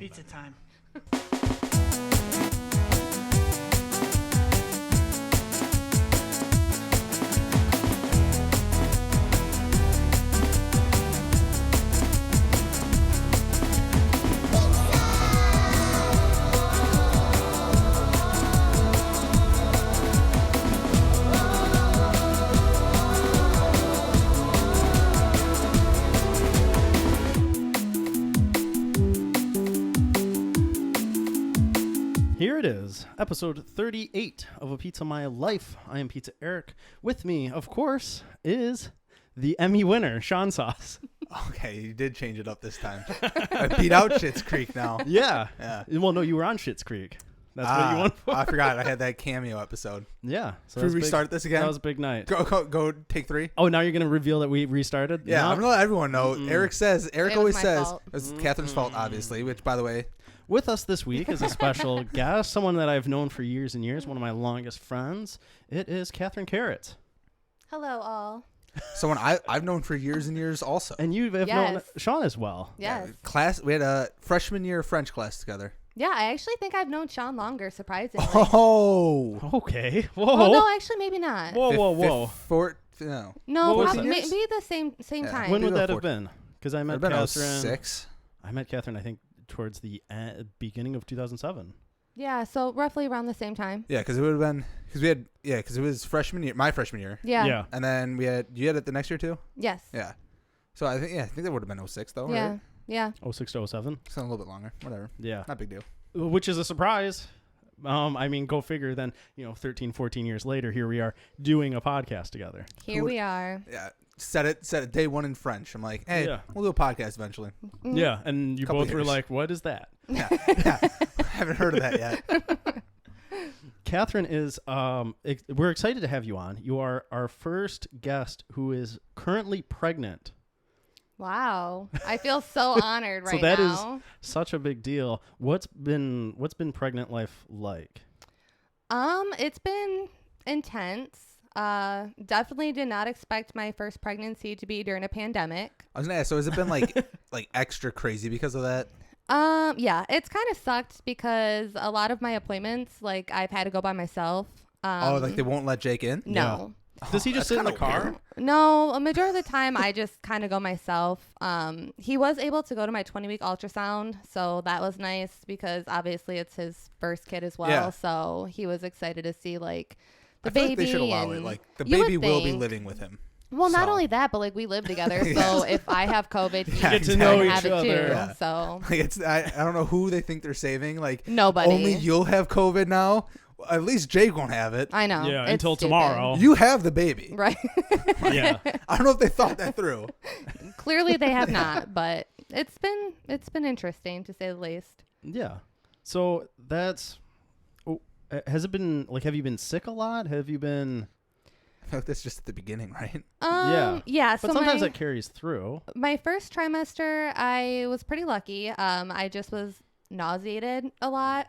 Pizza time. Here it is, episode 38 of A Pizza My Life. I am Pizza Eric. With me, of course, is the Emmy winner, Sean Sauce. Okay, you did change it up this time. I beat out Schitt's Creek now. Yeah. Yeah. Well, no, you were on Schitt's Creek. That's what you won for. I forgot. I had that cameo episode. Yeah. So Should we restart this again? That was a big night. Go take 3. Oh, now you're going to reveal that we restarted? Yeah, No? I'm going to let everyone know. Eric always says, fault. it's Kathryn's fault, obviously, which, by the way, With us this week is a special guest, someone that I've known for years and years, one of my longest friends. It is Kathryn Carrot. Hello, all. someone I've known for years and years also. And you have known Sean as well. Yes. We had a freshman year French class together. Yeah, I actually think I've known Sean longer, surprisingly. Oh. Okay. Whoa. Well, no, actually, maybe not. Whoa. No. No, What was probably, it? maybe the same Yeah. time. When would Maybe that have 14. been? Because I met It'd been Kathryn. 06. I met Kathryn, I think, towards the beginning of 2007. Yeah, so roughly around the same time. Yeah, because it would have been, because it was freshman year, my freshman year. Yeah. And then you had it the next year too? Yes. Yeah. So I think that would have been 06 though, Yeah. right? Yeah. 06 to 07. So a little bit longer. Whatever. Yeah. Not a big deal. Which is a surprise. I mean, go figure then, 13, 14 years later, here we are doing a podcast together. Here we are. Yeah. Said it day one in French. I'm like, hey, Yeah. we'll do a podcast eventually. Yeah. And you Couple both were years. like, what is that? Yeah. Haven't heard of that yet. Kathryn is, we're excited to have you on. You are our first guest who is currently pregnant. Wow. I feel so honored right So that is now. such a big deal. What's been pregnant life like? It's been intense. Definitely did not expect my first pregnancy to be during a pandemic. I was gonna ask, so has it been like extra crazy because of that? Yeah, it's kind of sucked because a lot of my appointments, like I've had to go by myself. Like they won't let Jake in? No. Does he just sit in the that's car? kinda No, a majority of the time I just kind of go myself. He was able to go to my 20-week ultrasound, so that was nice because obviously it's his first kid as well. Yeah. So he was excited to see like the I feel baby. like they should allow it. and Like the you would baby will be think- living with him. Well, not so. only that, but like we live together. Yes. So if I have COVID, he Yeah, Get to can know have each it other. too. Yeah. So Like I don't know who they think they're saving. Like nobody. only you'll have COVID now. At least Jake won't have it. I know. Yeah, it's until stupid. tomorrow. You have the baby. Right. Yeah. I don't know if they thought that through. Clearly they have not, but it's been interesting to say the least. Yeah. So that's, has it been, like, have you been sick a lot? Have you been, I feel like that's just at the beginning, right? Yeah. So but sometimes my, that carries through. my first trimester, I was pretty lucky. I just was nauseated a lot.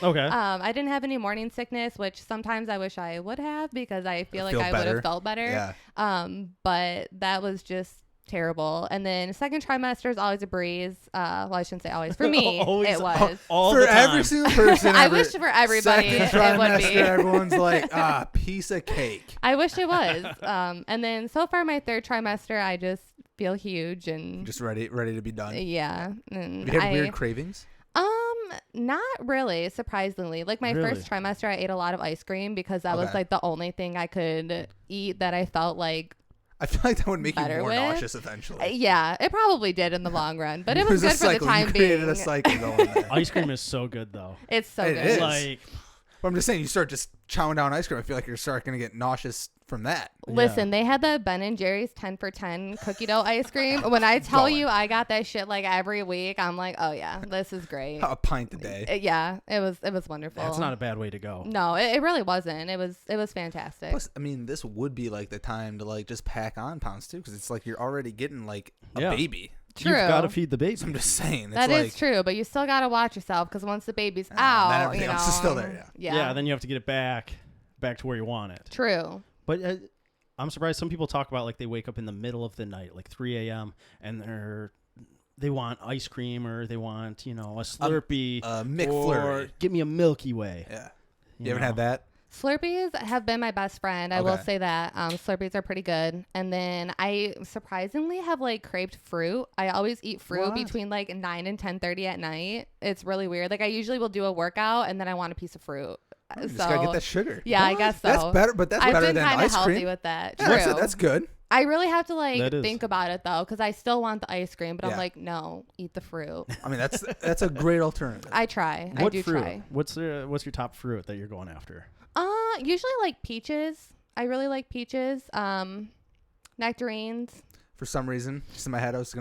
Okay. I didn't have any morning sickness, which sometimes I wish I would have because I feel like I would better. have felt better. Yeah. But that was just terrible. And then second trimester is always a breeze. Well, I shouldn't say always. For me, Always, it was. all For the time. every single person. I wish for everybody second it would trimester, be. everyone's like, piece of cake. I wish it was. And then so far my third trimester, I just feel huge and Just ready to be done. yeah. And Have you had weird cravings? not really, surprisingly. Like my Really? first trimester, I ate a lot of ice cream because that was Okay. like the only thing I could eat that I felt like. I feel like that would make you Better more with? nauseous eventually. Yeah, it probably did in the long run, but it It was a good for the cycle. time You created being. a cycle going there. Ice cream is so good, though. It's so It good. is. Like, But I'm just saying, you start just chowing down ice cream. I feel like you're starting to get nauseous from that. Listen, they had the Ben and Jerry's 10 for 10 cookie dough ice cream. When I tell Going. you I got that shit like every week, I'm like, oh yeah, this is great. A pint a day. Yeah, it was wonderful. that's not a bad way to go. No, it really wasn't. It was fantastic. Plus, I mean, this would be like the time to like just pack on pounds too, because it's like you're already getting like a Yeah. baby. True. You've got to feed the baby. So I'm just saying. It's That like, is true, but you still gotta watch yourself because once the baby's then out, everything you know, else is still there, yeah, Then you have to get it back to where you want it. true. But I'm surprised some people talk about like they wake up in the middle of the night, like 3 a.m. and they're they want ice cream or they want, you know, a Slurpee McFlurry. or give me a Milky Way. Yeah. You haven't had that? Slurpees have been my best friend. I will say that. Slurpees are pretty good. And then I surprisingly have like craved fruit. I always eat fruit between like 9 and 10:30 at night. It's really weird. Like I usually will do a workout and then I want a piece of fruit. You just gotta get that sugar. Yeah, I guess so. That's better, but that's better than ice cream. I've been kind of healthy with that. Yeah, True. that's good. I really have to like think about it though, because I still want the ice cream, but I'm like, no, eat the fruit. I mean, that's a great alternative. I try. What I do fruit? try. What's your top fruit that you're going after? Usually like peaches. I really like peaches. Nectarines. For some reason, just in my head, I was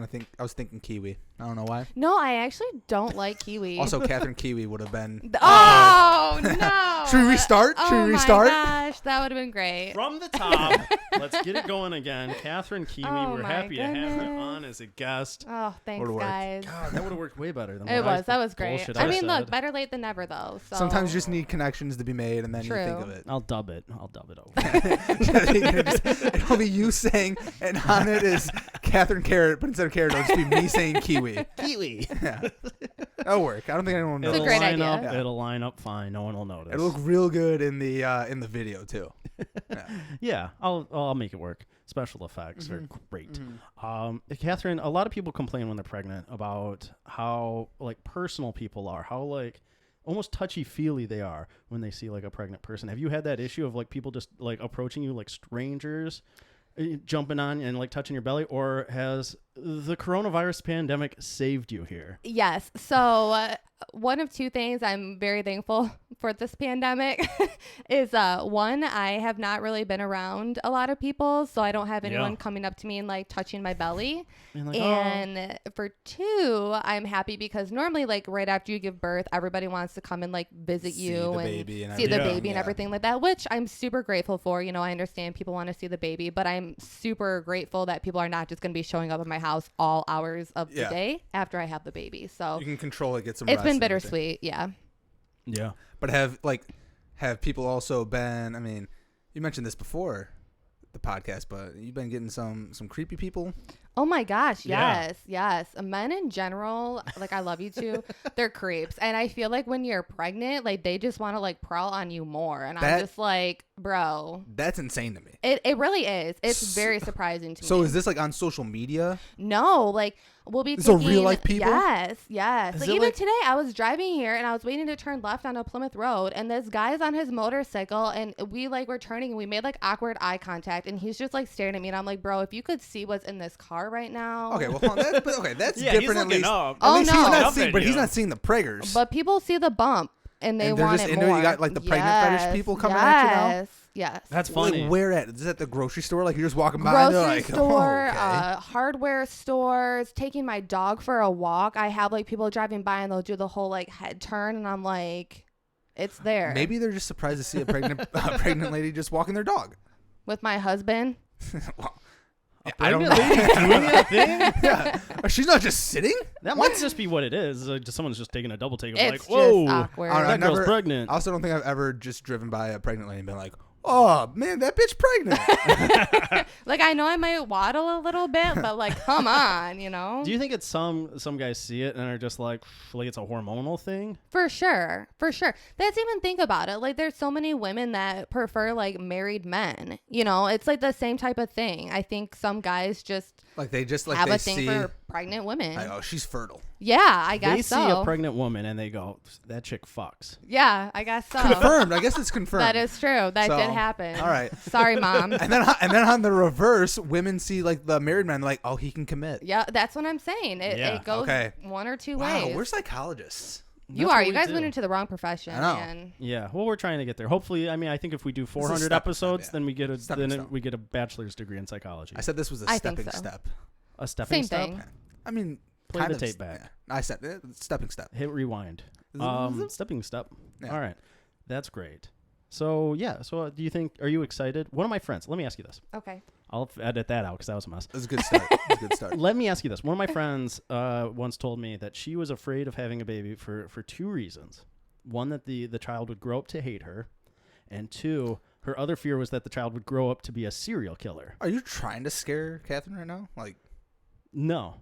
thinking kiwi. I don't know why. No, I actually don't like kiwi. Also, Kathryn, kiwi would have been. Oh no! Should we restart? Oh my gosh, that would have been great. From the top, let's get it going again. Kathryn Kiwi, Oh we're my happy to have you goodness. on as a guest. Oh, thanks, guys. God, that would have worked way better than That was great. bullshit I mean, said. look, better late than never, though. So. Sometimes you just need connections to be made, and then you think of it. I'll dub it over. It'll be you saying, and on it is Kathryn Carrot, but instead of carrot, it'll just be me saying kiwi. Kiwi. Yeah. That'll work. I don't think anyone knows. It's a great idea. Up, It'll line up fine. No one will notice. It'll look real good in the video too. Yeah, I'll make it work. Special effects are great. Kathryn, a lot of people complain when they're pregnant about how like personal people are, how like almost touchy-feely they are when they see like a pregnant person. Have you had that issue of like people just like approaching you like strangers, jumping on and like touching your belly, or has the coronavirus pandemic saved you here? Yes. So one of two things I'm very thankful for this pandemic is one, I have not really been around a lot of people, so I don't have anyone coming up to me and like touching my belly. And for two, I'm happy because normally like right after you give birth, everybody wants to come and like visit you and see the baby and everything like that, which I'm super grateful for. You know, I understand people want to see the baby, but I'm super grateful that people are not just going to be showing up at my house all hours of the day after I have the baby. So you can control it, get some it's rest been bittersweet. Yeah. But have people also been, I mean, you mentioned this before the podcast, but you've been getting some creepy people? Oh my gosh, yes. Men in general, like I love you too, they're creeps. And I feel like when you're pregnant, like they just want to like prowl on you more. And I'm just like, bro. That's insane to me. It really is. It's very surprising to me. So is this like on social media? No, like we'll be taking... real life people? Yes. Like even today, I was driving here and I was waiting to turn left on a Plymouth Road, and this guy's on his motorcycle, and we like were turning and we made like awkward eye contact, and he's just like staring at me, and I'm like, bro, if you could see what's in this car right now. Okay, well, that's different at least. Up. At least he's not Up seeing, but he's not seeing the preggers. But people see the bump and they want just it into more. It. You got like the pregnant fetish people coming at you now. Yes. That's funny. Like, where at? Is it at the grocery store? Like you're just walking by grocery and they're like, store, okay. Hardware stores, taking my dog for a walk. I have like people driving by and they'll do the whole like head turn, and I'm like, it's there. Maybe they're just surprised to see a pregnant lady just walking their dog. With my husband. Well, I don't know. Doing that thing? Yeah. She's not just sitting? That might just be what it is. Someone's just taking a double take of It's like, whoa, just awkward. that girl's pregnant. I also don't think I've ever just driven by a pregnant lady and been like, oh, man, that bitch pregnant. Like, I know I might waddle a little bit, but like, come on, you know? Do you think it's some guys see it and are just like it's a hormonal thing? For sure. Let's even think about it. Like, there's so many women that prefer like married men. You know, it's like the same type of thing. I think some guys just like they just like have they a thing see, for pregnant women. like, oh, she's fertile. Yeah, I guess they so. see a pregnant woman and they go, that chick fucks. Yeah, I guess so. Confirmed. I guess it's confirmed. That is true. That did happen. All right. Sorry, Mom. And then on the reverse, women see like the married man, like, oh, he can commit. Yeah, that's what I'm saying. It goes one or two ways. Wow, we're psychologists. You guys went into the wrong profession, I know. man. Yeah, well, we're trying to get there. Hopefully, I mean, I think if we do 400 episodes, then we get a bachelor's degree in psychology. I said this was a stepping step. A stepping step? Same thing. I mean, play the tape back. Yeah. I said stepping step. Hit rewind. Stepping step. Yeah. All right, that's great. So do you think? Are you excited? One of my friends. Let me ask you this. Okay. I'll edit that out because that was a mess. It was a good start. Let me ask you this. One of my friends once told me that she was afraid of having a baby for two reasons. One, that the child would grow up to hate her, and two, her other fear was that the child would grow up to be a serial killer. Are you trying to scare Kathryn right now? Like, No.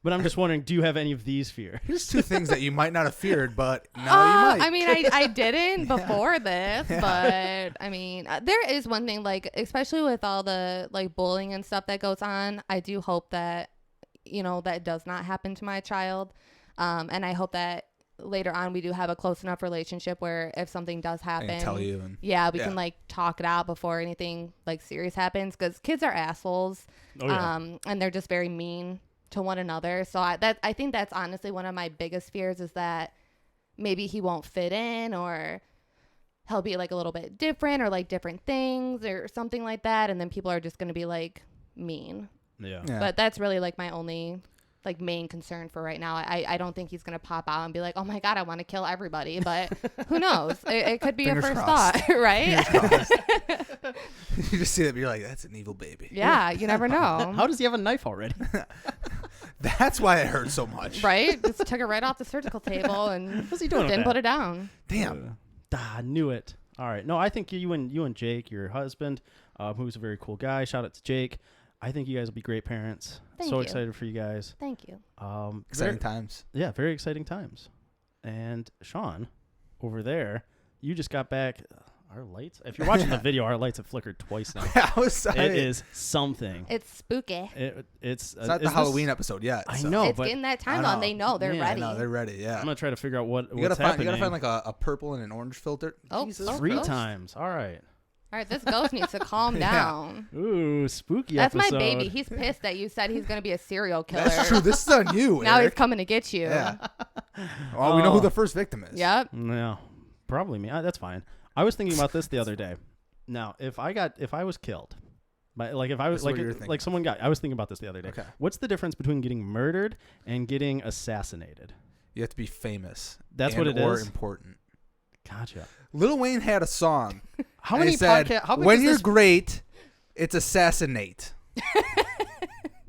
But I'm just wondering, do you have any of these fears? Here's two things that you might not have feared, but now you might. I mean, I didn't before this, but I mean, there is one thing, like, especially with all the like bullying and stuff that goes on, I do hope that, that does not happen to my child. And I hope that later on we do have a close enough relationship where if something does happen, I can tell you. we can like talk it out before anything like serious happens, because kids are assholes. And they're just very mean to one another. So I think that's honestly one of my biggest fears, is that maybe he won't fit in, or he'll be like a little bit different, or like different things or something like that, and then people are just going to be like mean. Yeah. But that's really like my only like main concern for right now. I don't think he's going to pop out and be like, oh my God, I want to kill everybody, but who knows? It could be Fingers a first crossed. thought, right? You just see that, but you're like, that's an evil baby. Yeah, you never know. How does he have a knife already? That's why it hurt so much. Right? Just took it right off the surgical table and What's he doing? didn't put it down. Damn. I knew it. All right. No, I think you and Jake, your husband, who's a very cool guy. Shout out to Jake. I think you guys will be great parents. Thank so you. excited for you guys. Thank you. Exciting times. Yeah, very exciting times. And Sean, over there, you just got back. Our lights. If you're watching the video, our lights have flickered twice now. It is something. It's spooky. It's not the Halloween episode yet. I know, It's but getting that time on. They know they're ready. No, they're ready. Yeah. I'm gonna try to figure out what's happening. You gotta find like happening. a purple and an orange filter. Oh, Jesus. oh, 3 gross. times. All right. All right, this ghost needs to calm down. Ooh, spooky That's episode. my baby. He's pissed that you said he's going to be a serial killer. That's true. This is on you, Now he's Eric. coming to get you. Yeah. Well, we know who the first victim is. Yep. No, probably me. That's fine. I was thinking about this the other day. Now, if I was killed, if I was like someone got, I was thinking about this the other day. Okay. What's the difference between getting murdered and getting assassinated? You have to be famous. That's what it or is? important. Gotcha. Lil Wayne had a song. How and many it said, podcasts? When you're great, it's assassinate.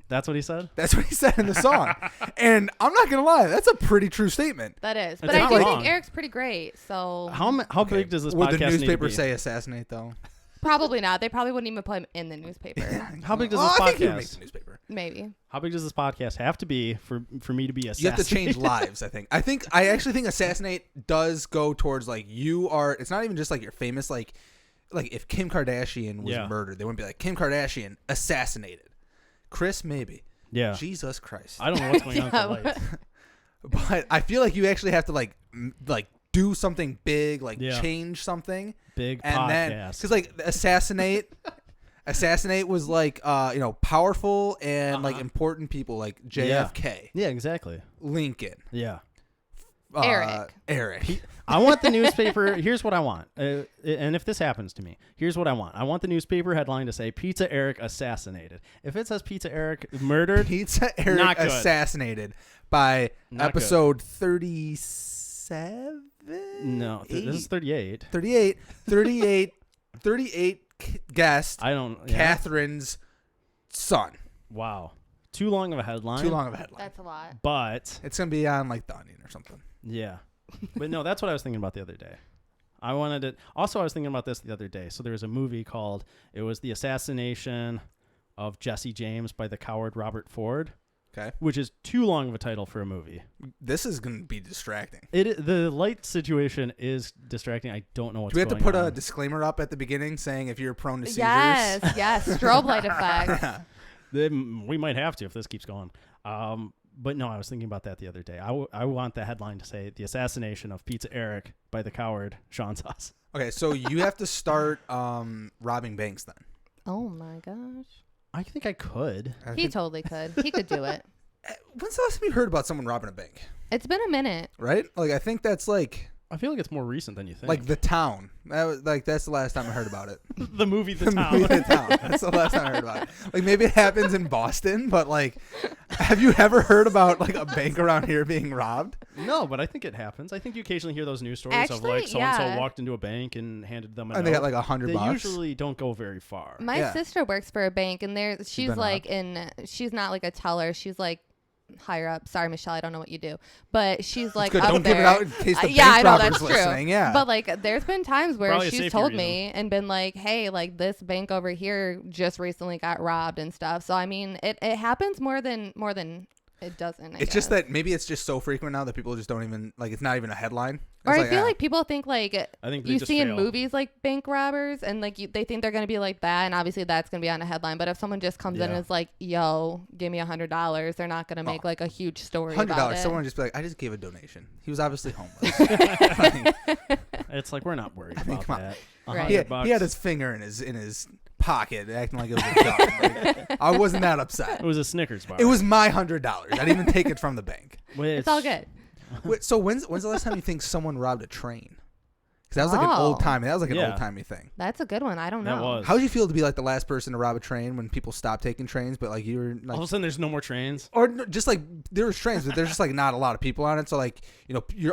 That's what he said? That's what he said in the song. And I'm not going to lie. That's a pretty true statement. That is. It's But I not do wrong. think Eric's pretty great. So How big does this Would podcast the newspaper need to be? say assassinate, though? probably not. They probably wouldn't even put him in the newspaper. How big does I this think he would make podcast? the newspaper. Maybe. How big does this podcast have to be for me to be assassinated? You have to change lives, I think. I actually think assassinate does go towards like you are. It's not even just like you're famous. Like if Kim Kardashian was murdered, they wouldn't be like Kim Kardashian assassinated. Chris, maybe. Yeah. Jesus Christ. I don't know what's going on with the lights. But I feel like you actually have to like do something big, like change something. Big and podcast. then because like assassinate was like powerful and like important people like JFK. Yeah, exactly. Lincoln. Yeah. Eric. I want the newspaper. Here's what I want. And if this happens to me, here's what I want. I want the newspaper headline to say Pizza Eric assassinated. If it says Pizza Eric murdered, Pizza Eric not good. Assassinated by Not episode 37? No, this is 38. 38 guest. I don't. Kathryn's son. Wow. Too long of a headline. Too long of a headline. That's a lot. But It's going to be on like The Onion or something. yeah. But no, that's what I was thinking about the other day. I wanted it. Also, I was thinking about this the other day. So there was a movie called, it was The Assassination of Jesse James by the coward Robert Ford. Okay. Which is too long of a title for a movie. This is going to be distracting. The light situation is distracting. I don't know what's going on. Do we have to put a disclaimer up at the beginning saying if you're prone to seizures? Yes. Strobe light effect. We might have to if this keeps going. But no, I was thinking about that the other day. I want the headline to say The Assassination of Pizza Eric by the coward Sean Sauce. Okay, so you have to start robbing banks then. Oh my gosh. I think I could. He totally could. He could do it. When's the last time you heard about someone robbing a bank? It's been a minute. Right? Like, I think that's like... I feel like it's more recent than you think. Like The Town. That's the last time I heard about it. the movie The Town. Movie The Town. That's the last time I heard about it. Like, maybe it happens in Boston, but like, have you ever heard about like a bank around here being robbed? No, but I think it happens. I think you occasionally hear those news stories of Actually, like so-and-so yeah. walked into a bank and handed them a And note. they got like $100. They usually don't go very far. My sister works for a bank, and she's been like she's not like a teller. She's like higher up. Sorry, Michelle, I don't know what you do, but she's like Good. up Don't there. give it out in case the Yeah, I bank know robbers that's listening. true. Yeah, But like, there's been times where Probably a she's safety told reason. me and been like, "Hey, like this bank over here just recently got robbed and stuff." So I mean, it happens more than it doesn't. it's just that maybe it's just so frequent now that people just don't even like. It's not even a headline. Or It's I feel ah. like people think like I think they you just see in fail. movies like bank robbers and like they think they're gonna be like that, and obviously that's gonna be on a headline. But if someone just comes in Yeah. and is like, "Yo, give me $100," they're not gonna make like a huge story about $100. it. Someone would just be like, I just gave a donation. He was obviously homeless. It's like we're not worried mean, about come on. that. Right. he, $100 he had his finger in his pocket, acting like it was a gun. Like, I wasn't that upset. It was a Snickers bar. It was my $100. I didn't even take it from the bank. It's all good. Wait, so when's the last time you think someone robbed a train? Because that was like an Oh. old timey. That was like an Yeah. old timey thing. That's a good one. I don't know. That was. How would you feel to be like the last person to rob a train when people stopped taking trains, but like you were All of a like, sudden, there's no more trains. or just like there was trains, but there's just like not a lot of people on it. So like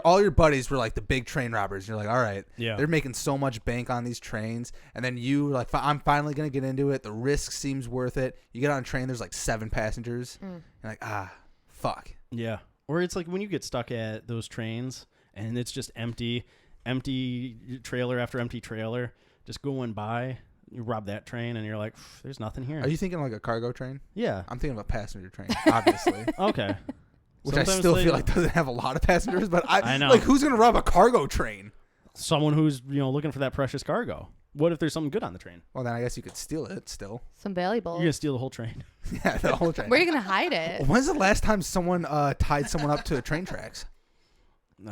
all your buddies were like the big train robbers. You're like, all right, Yeah. they're making so much bank on these trains, and then you were like, I'm finally gonna get into it. The risk seems worth it. You get on a train, there's like 7 passengers. You're like, fuck. Yeah. Or it's like when you get stuck at those trains and it's just empty trailer after empty trailer just going by. You rob that train and you're like, there's nothing here. Are you thinking like a cargo train? Yeah. I'm thinking of a passenger train, obviously. Okay. Which I Sometimes still they- feel like doesn't have a lot of passengers, but I know. like who's gonna rob a cargo train? Someone who's looking for that precious cargo. What if there's something good on the train? Well, then I guess you could steal it still. Some valuables. You're gonna steal the whole train. Yeah, the whole train. Where are you gonna hide it? When's the last time someone tied someone up to train tracks?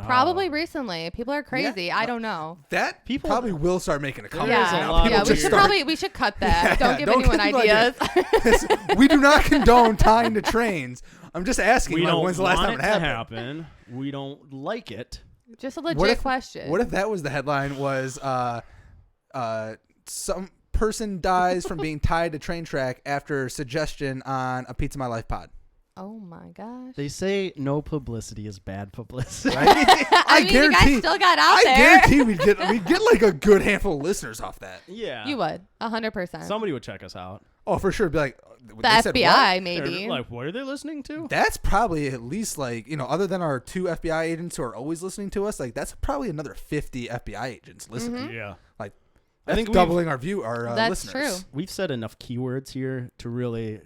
Probably recently. People are crazy. Yeah. I don't know. That People- will probably start making a comeback. There's a Yeah, lot of yeah. We weird- should we should cut that. Yeah, Don't give don't anyone give people ideas. Listen, we do not condone tying to trains. I'm just asking. We like, don't when's the last want time it it to happened? happen. We don't like it. Just a What legit if- question. What if that was the headline? Was some person dies from being tied to train track after suggestion on a Pizza My Life pod? Oh my gosh. They say no publicity is bad publicity. Right? I mean, you guys still got out I there. guarantee we'd get like a good handful of listeners off that. Yeah. You would 100%. Somebody would check us out. Oh, for sure. Be like, The they said FBI what? maybe. They're like, what are they listening to? That's probably at least like, other than our 2 FBI agents who are always listening to us, like that's probably another 50 FBI agents listening. Yeah. Like, I that's think doubling our That's listeners. true. We've said enough keywords here to really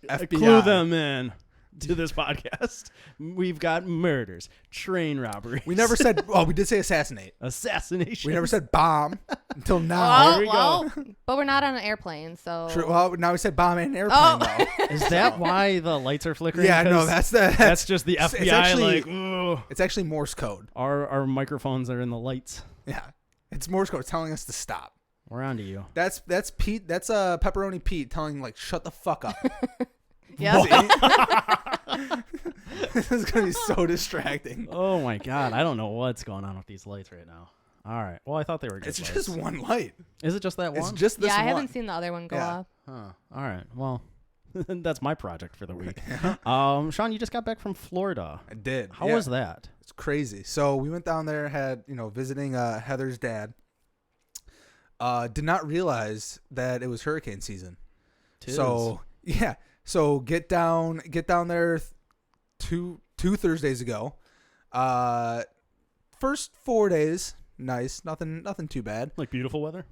FBI. clue them in to this podcast. We've got murders, train robberies. We never said. Oh, we did say assassinate. assassination. We never said bomb until now. There we go. But we're not on an airplane, so. True. Well, now we said bomb and airplane Oh. though. Is that why the lights are flickering? Yeah, no, 'Cause that's just the it's FBI. actually- like, ooh, It's actually Morse code. our microphones are in the lights. Yeah, it's Morse code telling us to stop. We're on to you. That's Pete. That's pepperoni Pete telling like shut the fuck up. Yep. This is gonna be so distracting. Oh my god, I don't know what's going on with these lights right now. All right. Well, I thought they were good It's lights. just one light. Is it just that one? It's just this Yeah, I one. haven't seen the other one go Yeah. off. Huh. All right. Well, that's my project for the week. Sean, you just got back from Florida. I did. How yeah. was that? It's crazy. So we went down there, had visiting Heather's dad. Did not realize that it was hurricane season. Tis. So yeah. So get down there two Thursdays ago. First 4 days, nice. Nothing too bad. Like beautiful weather?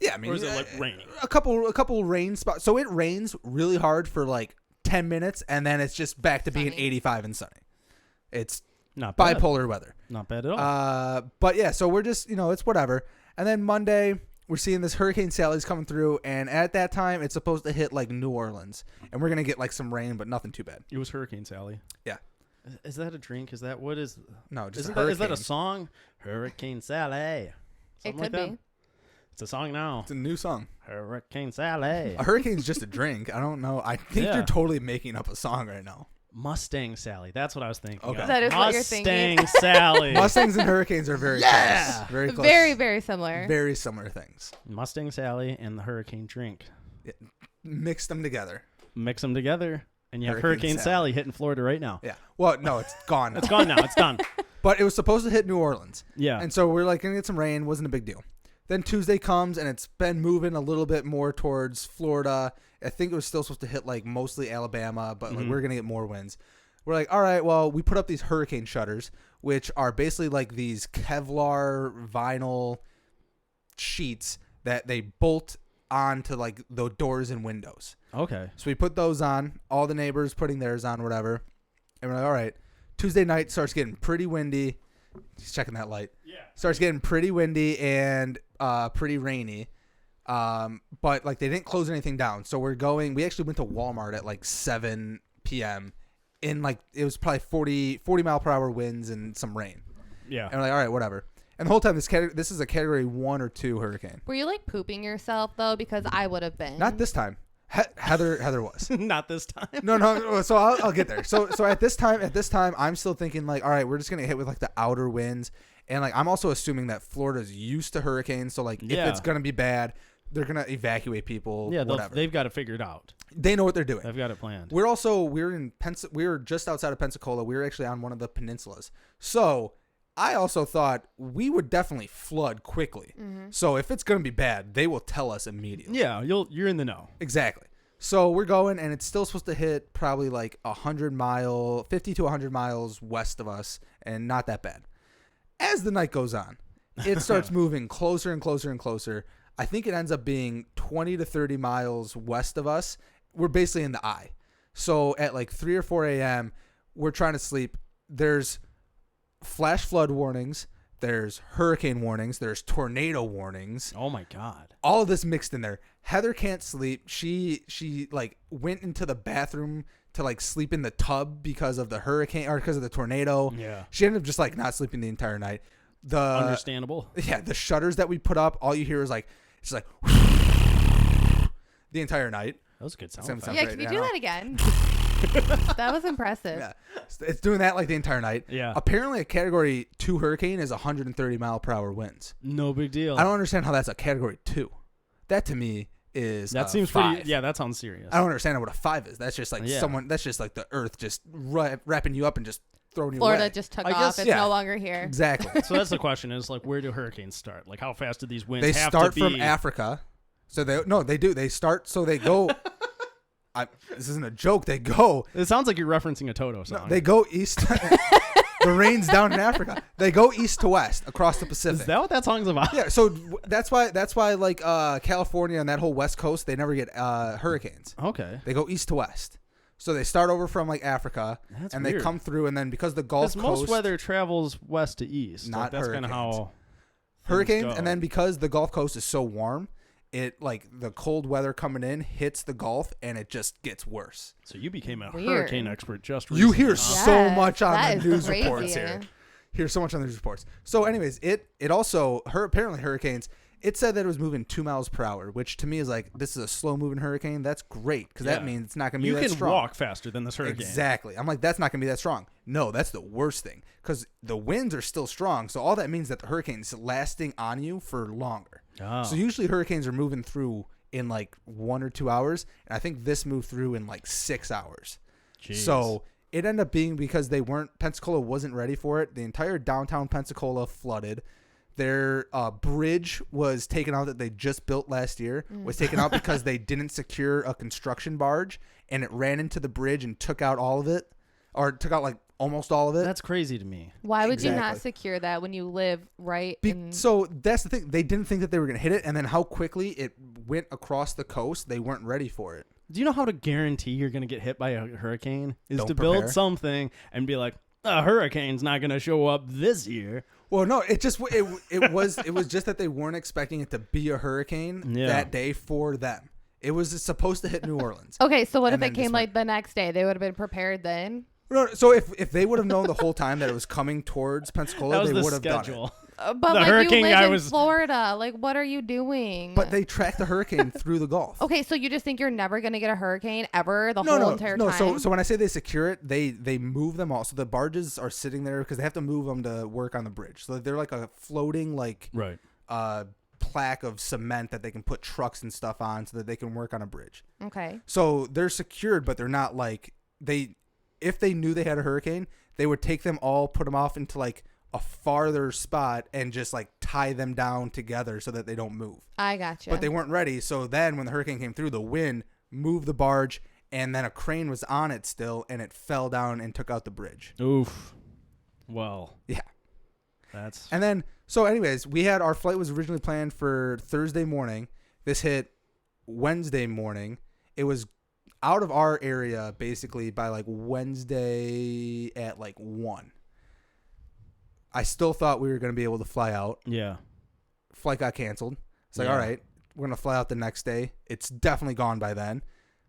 Yeah, I mean, Or is it like raining? A couple rain spots. So it rains really hard for like 10 minutes, and then it's just back to being Sunny. 85 and sunny. It's Not bad. bipolar weather. Not bad at all. But yeah, so we're just it's whatever. And then Monday we're seeing this Hurricane Sally's coming through, and at that time it's supposed to hit like New Orleans, and we're gonna get like some rain, but nothing too bad. It was Hurricane Sally. Yeah. Is that a drink? Is that what is? No, just Isn't a that, is that a hurricane. song? Hurricane Sally. It Something could like that? be. It's a song now. It's a new song. Hurricane Sally. A hurricane's just a drink. I don't know. I think Yeah. you're totally making up a song right now. Mustang Sally. That's what I was thinking. Okay. of. That is what you're Mustang thinking. Sally. Mustangs and hurricanes are very Yeah! close. Very close. Very, very similar. very similar things. Mustang Sally and the Hurricane drink. Mix them together. Mix them together, and you have Hurricane Hurricane Sally. Sally hitting Florida right now. Yeah. Well, no, it's gone now. It's gone now. It's done. But it was supposed to hit New Orleans. Yeah. And so we're like going to get some rain. Wasn't a big deal. Then Tuesday comes, and it's been moving a little bit more towards Florida. I think it was still supposed to hit like mostly Alabama, but like we're going to get more winds. we're like, all right, well, we put up these hurricane shutters, which are basically like these Kevlar vinyl sheets that they bolt onto like the doors and windows. Okay. So we put those on, all the neighbors putting theirs on, whatever. And we're like, all right, Tuesday night starts getting pretty windy. He's checking that light. Yeah. Starts getting pretty windy and pretty rainy. But like they didn't close anything down. So we actually went to Walmart at like 7 p.m. in like, it was probably 40 mile per hour winds and some rain. Yeah. And we're like, all right, whatever. And the whole time this is a category 1 or 2 hurricane. Were you like pooping yourself though? Because I would have been. Not this time. Heather was. Not this time. No. So I'll get there. So at this time, I'm still thinking like, all right, we're just gonna hit with like the outer winds, and like I'm also assuming that Florida's used to hurricanes, so like if it's gonna be bad, they're gonna evacuate people. Yeah, whatever. They've got it figured out. They know what they're doing. They've got it planned. We were just outside of Pensacola. We were actually on one of the peninsulas. So I also thought we would definitely flood quickly. Mm-hmm. So if it's going to be bad, they will tell us immediately. Yeah, you're in the know. Exactly. So we're going, and it's still supposed to hit probably like 50 to 100 miles west of us, and not that bad. As the night goes on, it starts moving closer and closer and closer. I think it ends up being 20 to 30 miles west of us. We're basically in the eye. So at like 3 or 4 a.m., we're trying to sleep. There's flash flood warnings, there's hurricane warnings, there's tornado warnings. Oh my God. All of this mixed in there. Heather can't sleep. She like went into the bathroom to like sleep in the tub because of the hurricane or because of the tornado. Yeah. She ended up just like not sleeping the entire night. Understandable. Yeah, the shutters that we put up, all you hear is like it's like the entire night. That was a good sound. Yeah, can you do that again? That was impressive. Yeah. It's doing that like the entire night. Yeah. Apparently a category 2 hurricane is 130 mile per hour winds. No big deal. I don't understand how that's a category 2. That to me is that seems 5. pretty. Yeah, that sounds serious. I don't understand what a 5 is. That's just like someone. That's just like the earth just wrapping you up and just throwing you Florida away. just took off. It's no longer here. Exactly. So that's the question: is like, where do hurricanes start? Like, how fast do these winds? They have start to from be? Africa. So they do. They start. So they go. This isn't a joke. They go. It sounds like you're referencing a Toto song. No, they go east. The rain's down in Africa. They go east to west across the Pacific. Is that what that song's about? Yeah. So that's why like California and that whole West Coast, they never get hurricanes. Okay. They go east to west. So they start over from like Africa, and weird. they come through, and then because the Gulf Coast, most weather travels west to east. Not like, that's kind of how hurricanes, and then because the Gulf Coast is so warm, it like the cold weather coming in hits the Gulf, and it just gets worse. So you became a Weird. hurricane expert just recently. You hear so much on that the news crazy. reports here. Hear so much on the news reports. So, anyways, it also apparently hurricanes. It said that it was moving 2 miles per hour, which to me is like, this is a slow moving hurricane. That's great because that means it's not going to be that strong. You can walk faster than this hurricane. Exactly. I'm like, that's not going to be that strong. No, that's the worst thing because the winds are still strong. So all that means that the hurricane's lasting on you for longer. Oh. So usually hurricanes are moving through in like 1 or 2 hours. And I think this moved through in like 6 hours. Jeez. So it ended up being because Pensacola wasn't ready for it. The entire downtown Pensacola flooded. Their bridge was taken out that they just built last year, was taken out because they didn't secure a construction barge, and it ran into the bridge and took out all of it, or took out like almost all of it. That's crazy to me. Why would you not secure that when you live right in... So that's the thing. They didn't think that they were going to hit it, and then how quickly it went across the coast, they weren't ready for it. Do you know how to guarantee you're going to get hit by a hurricane? Is Don't to prepare. build something and be like, a hurricane's not going to show up this year. Well, no, it was just that they weren't expecting it to be a hurricane that day for them. It was supposed to hit New Orleans. Okay, so what if it came like the next day? They would have been prepared then? No, so if they would have known the whole time that it was coming towards Pensacola, they would have done it. But the like hurricane you live guy in was Florida. Like, what are you doing? But they tracked the hurricane through the Gulf. Okay, so you just think you're never going to get a hurricane ever the whole entire time? No, so when I say they secure it, they move them all. So the barges are sitting there because they have to move them to work on the bridge. So they're like a floating plaque of cement that they can put trucks and stuff on so that they can work on a bridge. Okay. So they're secured, but they're not like if they knew they had a hurricane, they would take them all, put them off into like a farther spot and just like tie them down together so that they don't move. I gotcha. But they weren't ready. So then when the hurricane came through, the wind moved the barge and then a crane was on it still, and it fell down and took out the bridge. Oof. Well. Yeah. That's. And then, so anyways, our flight was originally planned for Thursday morning. This hit Wednesday morning. It was out of our area basically by like Wednesday at like 1. I still thought we were going to be able to fly out. Yeah. Flight got canceled. It's like, all right, we're going to fly out the next day. It's definitely gone by then.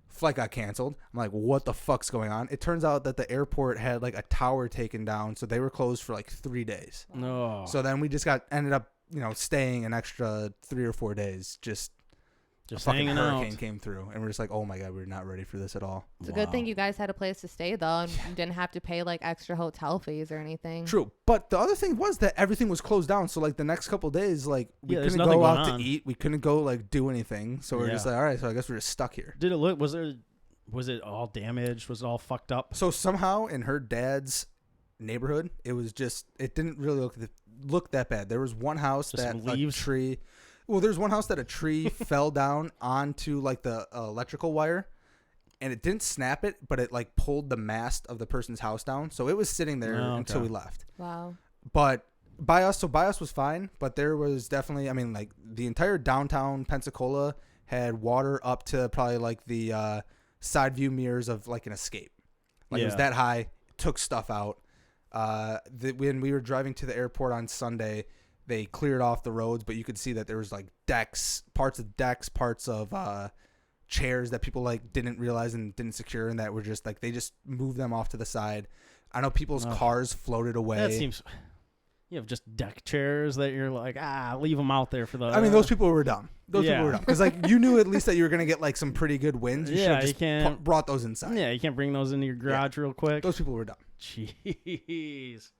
Flight got canceled. I'm like, what the fuck's going on? It turns out that the airport had like a tower taken down, so they were closed for like 3 days. No. So then we just ended up, staying an extra 3 or 4 days. Just hanging out. Hurricane came through, and we're just like, oh my god, we're not ready for this at all. It's a good thing you guys had a place to stay though, and you didn't have to pay like extra hotel fees or anything. True, but the other thing was that everything was closed down. So like the next couple of days, like we couldn't go out to eat, we couldn't go like do anything. So we're just like, all right, so I guess we're just stuck here. Did it look? Was it all damaged? Was it all fucked up? So somehow in her dad's neighborhood, it didn't really look that bad. There was one house that a tree. Well, there's one house that a tree fell down onto like the electrical wire, and it didn't snap it, but it like pulled the mast of the person's house down. So it was sitting there until we left. Wow. But by us was fine, but there was definitely, like the entire downtown Pensacola had water up to probably like the side view mirrors of like an Escape. It was that high, took stuff out. When we were driving to the airport on Sunday, they cleared off the roads, but you could see that there was like parts of chairs that people like didn't realize and didn't secure, and that were just like they just moved them off to the side. I know people's cars floated away. That seems. You have just deck chairs that you're like, leave them out there for the. Those people were dumb. Those people were dumb because like you knew at least that you were gonna get like some pretty good winds. You can't brought those inside. Yeah, you can't bring those into your garage real quick. Those people were dumb. Jeez.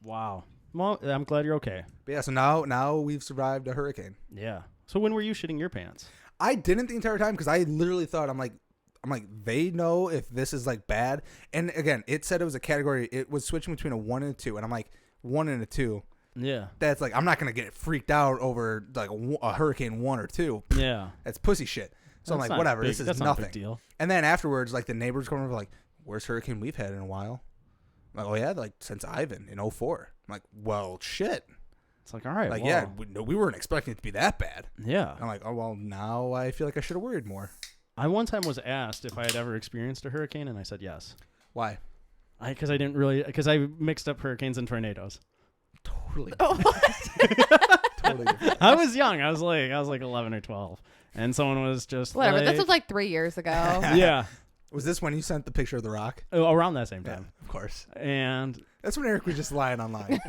Wow. Well, I'm glad you're okay. But yeah, so now we've survived a hurricane. Yeah. So when were you shitting your pants? I didn't the entire time because I literally thought I'm like they know if this is like bad. And again, it said it was a category. It was switching between a 1 and a 2, and I'm like 1 and a 2. Yeah. That's like I'm not gonna get freaked out over like a hurricane 1 or 2. Yeah. That's pussy shit. So I'm like, whatever. This is nothing. Not a big deal. And then afterwards, like the neighbors come over like, worst hurricane we've had in a while. I'm like, oh yeah, like since Ivan in 2004. I'm like, well, shit. It's like, all right. Like, yeah, we weren't expecting it to be that bad. Yeah. I'm like, oh, well, now I feel like I should have worried more. I one time was asked if I had ever experienced a hurricane, and I said yes. Why? Because I mixed up hurricanes and tornadoes. Totally. Totally different. I was young. I was like 11 or 12. And someone was just whatever. Like, this was like 3 years ago. Yeah. Was this when you sent the picture of the rock? Oh, around that same time. Yeah, of course. And that's when Eric was just lying online.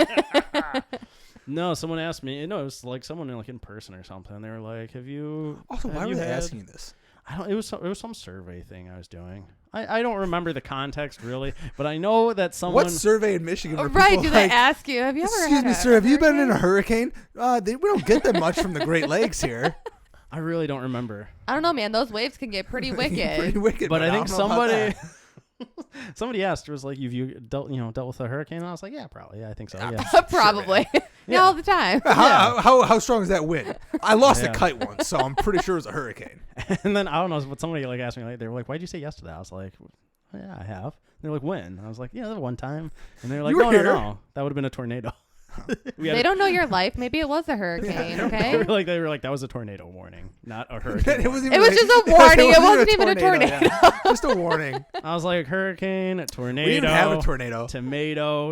No, someone asked me. No, it was like someone like in person or something. They were like, "Have you?" Also, why were they asking you this? I don't. It was some survey thing I was doing. I don't remember the context really, but I know that someone. What survey in Michigan? Where right? people Do they ask you? Have you ever? Excuse me, sir. Have you been in a hurricane? We don't get that much from the Great Lakes here. I really don't remember. I don't know, man. Those waves can get pretty wicked. Pretty wicked. But I think somebody asked, was like, "Have you dealt with a hurricane?" And I was like, "Yeah, probably. Yeah, I think so. Yeah, probably. Sure, yeah, all the time. How strong is that wind? I lost a kite once, so I'm pretty sure it was a hurricane." And then I don't know, but somebody like asked me, like, they were like, "Why'd you say yes to that?" I was like, "Yeah, I have." They're like, "When?" And I was like, "Yeah, that one time." And they're like, "No, that would have been a tornado." They don't know your life. Maybe it was a hurricane. Okay. They were like that was a tornado warning, not a hurricane. It was just a warning. It wasn't even a tornado. Yeah. Just a warning. I was like hurricane, tornado. We didn't have a tornado. Tomato.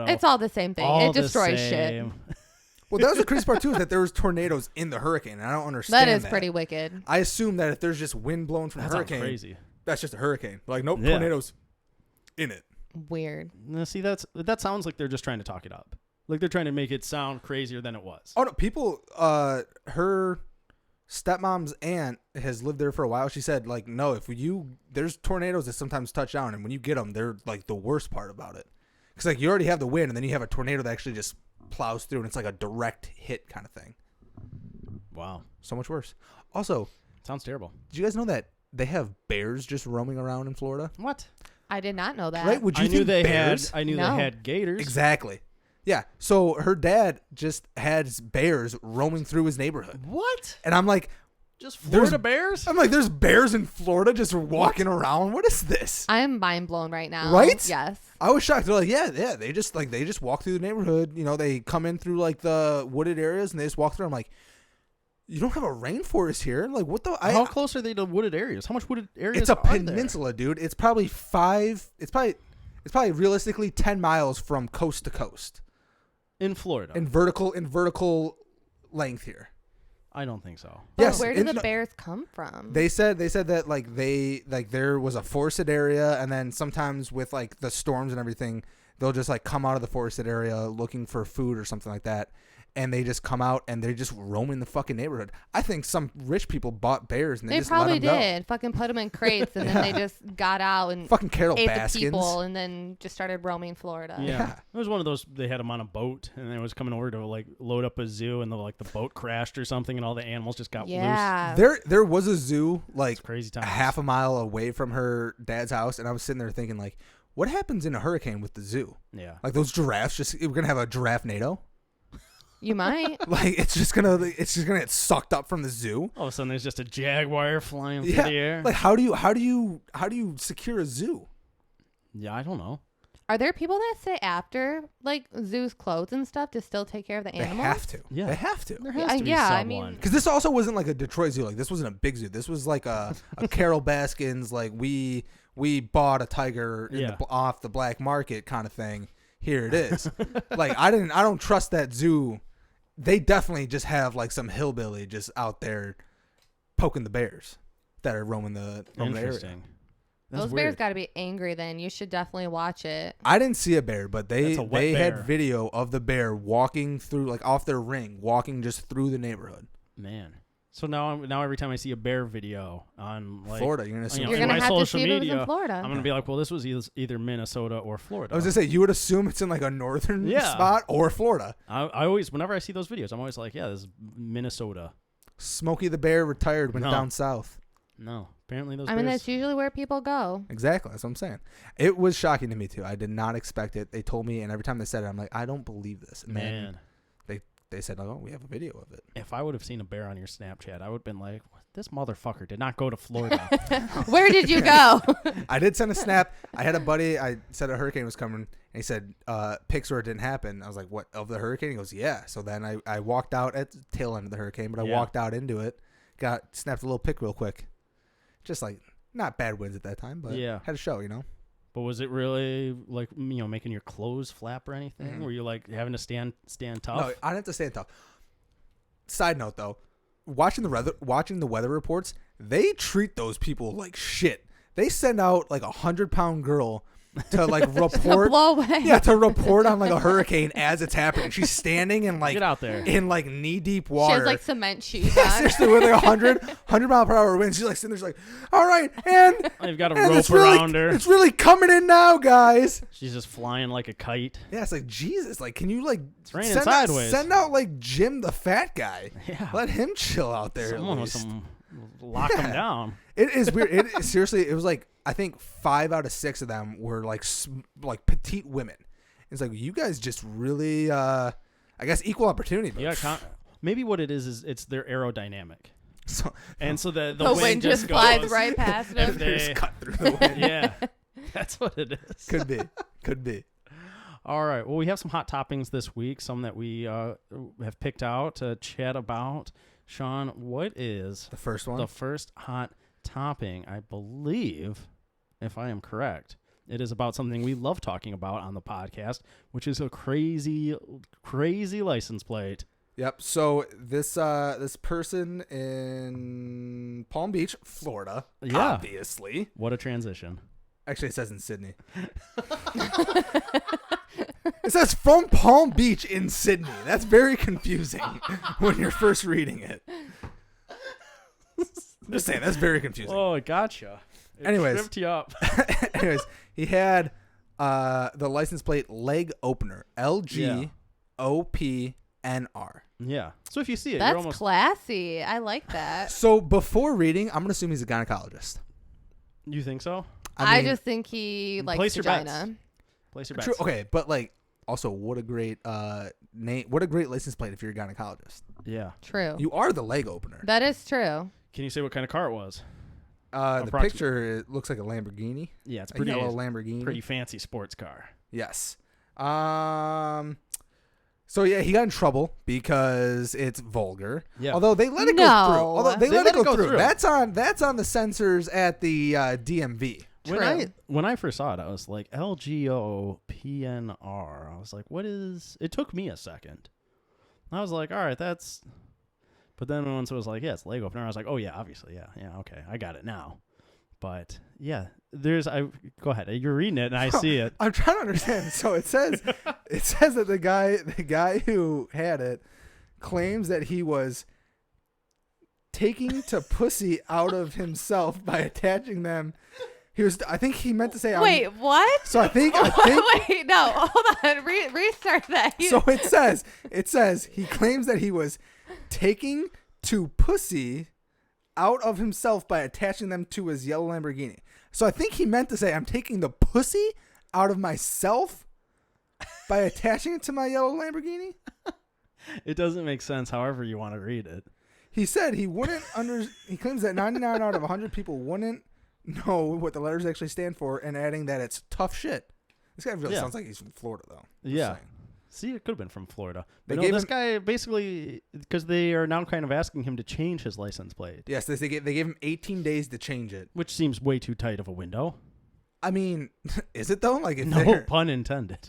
It's all the same thing. It destroys shit. Well, that was the crazy part too, is that there was tornadoes in the hurricane, and I don't understand that. That is pretty wicked. I assume that if there's just wind blowing from a hurricane, crazy. That's just a hurricane. Like, nope, tornadoes in it. Weird. Now, see, that sounds like they're just trying to talk it up. Like they're trying to make it sound crazier than it was. Oh no, people. Her stepmom's aunt has lived there for a while. She said, like, no, there's tornadoes that sometimes touch down, and when you get them, they're like the worst part about it. Because like you already have the wind, and then you have a tornado that actually just plows through, and it's like a direct hit kind of thing. Wow, so much worse. Also, sounds terrible. Did you guys know that they have bears just roaming around in Florida? What? I did not know that. Right? Would you think bears? I knew they had gators. Exactly. Yeah. So her dad just had bears roaming through his neighborhood. What? And I'm like, Just Florida bears? I'm like, there's bears in Florida just walking around. What is this? I am mind blown right now. Right? Yes. I was shocked. They're like, yeah. They just walk through the neighborhood. You know, they come in through like the wooded areas and they just walk through. I'm like, you don't have a rainforest here. Like, what the? How close are they to wooded areas? How much wooded areas? It's a are peninsula, dude. It's probably It's probably realistically 10 miles from coast to coast in Florida. In vertical length here. I don't think so. Yes. Where do the bears come from? They said that like there was a forested area, and then sometimes with like the storms and everything, they'll just like come out of the forested area looking for food or something like that. And they just come out and they're just roaming the fucking neighborhood. I think some rich people bought bears and they just probably let them did. Fucking put them in crates and then they just got out and fucking Carol ate Baskins. the people and then just started roaming Florida. Yeah. It was one of those, they had them on a boat and they was coming over to like load up a zoo and the boat crashed or something and all the animals just got loose. There was a zoo like crazy times. Half a mile away from her dad's house, and I was sitting there thinking like, what happens in a hurricane with the zoo? Yeah. Like those giraffes, we're going to have a giraffe-nado? You might. Like it's just gonna get sucked up from the zoo. All of a sudden, there's just a jaguar flying through the air. Like how do you secure a zoo? Yeah, I don't know. Are there people that stay after like zoos close and stuff to still take care of the animals? They have to. Yeah, they have to. There has to be someone. I mean, because this also wasn't like a Detroit zoo. Like this wasn't a big zoo. This was like a Carol Baskins. Like we bought a tiger off the black market kind of thing. Here it is. Like I don't trust that zoo. They definitely just have like some hillbilly just out there poking the bears that are roaming the area. Those bears got to be angry then. You should definitely watch it. I didn't see a bear, but they bear. had video of the bear walking through like off their ring, walking just through the neighborhood. Man. So now every time I see a bear video on like Florida, you're gonna you're gonna have to see if it was in Florida. I'm gonna be like, well, this was either Minnesota or Florida. I was gonna say you would assume it's in like a northern spot or Florida. I always, whenever I see those videos, I'm always like, yeah, this is Minnesota. Smokey the Bear retired, went down south. No, apparently those. I mean, that's usually where people go. Exactly, that's what I'm saying. It was shocking to me too. I did not expect it. They told me, and every time they said it, I'm like, I don't believe this. And man. They said, oh, we have a video of it. If I would have seen a bear on your Snapchat, I would have been like, this motherfucker did not go to Florida. Where did you go? I did send a snap. I had a buddy. I said a hurricane was coming, and he said, pics where it didn't happen. I was like, what, of the hurricane? He goes, yeah. So then I walked out at the tail end of the hurricane, but I walked out into it, snapped a little pic real quick. Just like, not bad winds at that time, but had a show, you know? But was it really like, making your clothes flap or anything? Mm-hmm. Were you like having to stand tough? No, I didn't have to stand tough. Side note though, watching the weather reports, they treat those people like shit. They send out like 100-pound girl to like report, to report on like a hurricane as it's happening. She's standing in like get out there in like knee deep water. She has like cement shoes on. Seriously, with like 100 mile per hour winds. She's like sitting there, she's like, all right, and you've got a rope around her. It's really coming in now, guys. She's just flying like a kite. Yeah, it's like Jesus. Like, can you like it's raining sideways? Send out like Jim the fat guy. Yeah, let him chill out there. Someone with some lock him down. It is weird. Seriously, it was like I think 5 out of 6 of them were like petite women. It's like you guys just really, I guess, equal opportunity. Yeah, maybe what it is it's their aerodynamic. So the wind just flies right past them. They just cut through the wind. Yeah, that's what it is. Could be. All right. Well, we have some hot toppings this week. Some that we have picked out to chat about. Sean, what is the first one? The first hot topping, I believe, if I am correct, it is about something we love talking about on the podcast, which is a crazy license plate. Yep. So this person in Palm Beach, Florida, obviously. What a transition. Actually, it says in Sydney. It says from Palm Beach in Sydney. That's very confusing when you're first reading it. I'm just saying, that's very confusing. Oh, gotcha. Anyways, tripped you up. Anyways, he had the license plate leg opener, LGOPNR. Yeah. So if you see it, that's you're almost classy. I like that. So before reading, I'm gonna assume he's a gynecologist. You think so? I just think he likes vagina. Place your bets. True. Okay, but like, also, what a great name! What a great license plate if you're a gynecologist. Yeah. True. You are the leg opener. That is true. Can you say what kind of car it was? The picture, it looks like a Lamborghini. Yeah, it's a yellow pretty Lamborghini. pretty fancy sports car. Yes. So yeah, he got in trouble because it's vulgar. Yeah. Although they let it go through. Although they let it go through. That's on the censors at the DMV. When I first saw it, I was like, LGOPNR. I was like, what is... It took me a second. I was like, all right, that's... But then once it was like, yeah, it's leg opener, I was like, oh, yeah, obviously, yeah, okay, I got it now. But, yeah, go ahead. You're reading it, and I see it. I'm trying to understand. So it says that the guy who had it claims that he was taking to pussy out of himself by attaching them... I think he meant to say. Wait, what? So I think. Wait, no, hold on. Restart that. So it says he claims that he was taking to pussy out of himself by attaching them to his yellow Lamborghini. So I think he meant to say, I'm taking the pussy out of myself by attaching it to my yellow Lamborghini. It doesn't make sense. However you want to read it. He said he claims that 99 out of 100 people wouldn't know what the letters actually stand for, and adding that it's tough shit. This guy really sounds like he's from Florida, though. Yeah. See, it could have been from Florida. But this guy basically, because they are now kind of asking him to change his license plate. Yes, they gave him 18 days to change it. Which seems way too tight of a window. I mean, is it though? Like, no pun intended.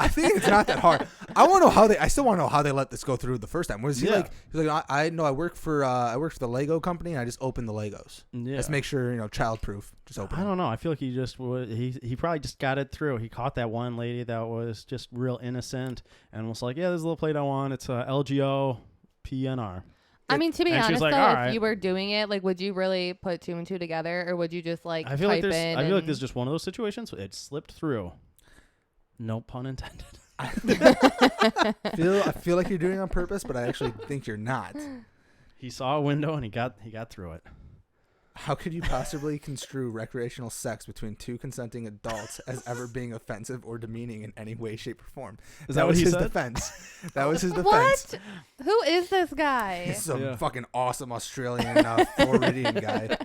I think it's not that hard. I still want to know how they let this go through the first time. Was he like? He's like, I know I work for the Lego company, and I just opened the Legos. Yeah. Let's make sure childproof. Just open. I don't know. I feel like he probably just got it through. He caught that one lady that was just real innocent and was like, yeah, there's a little plate I want. It's LGO PNR. I mean, to be honest, like, though, if you were doing it, like, would you really put two and two together, or would you just like I feel like this is just one of those situations. It slipped through. No pun intended. I feel like you're doing it on purpose, but I actually think you're not. He saw a window and he got through it. How could you possibly construe recreational sex between two consenting adults as ever being offensive or demeaning in any way, shape, or form? That was his defense. That was his defense. What? Who is this guy? He's some fucking awesome Australian Floridian guy.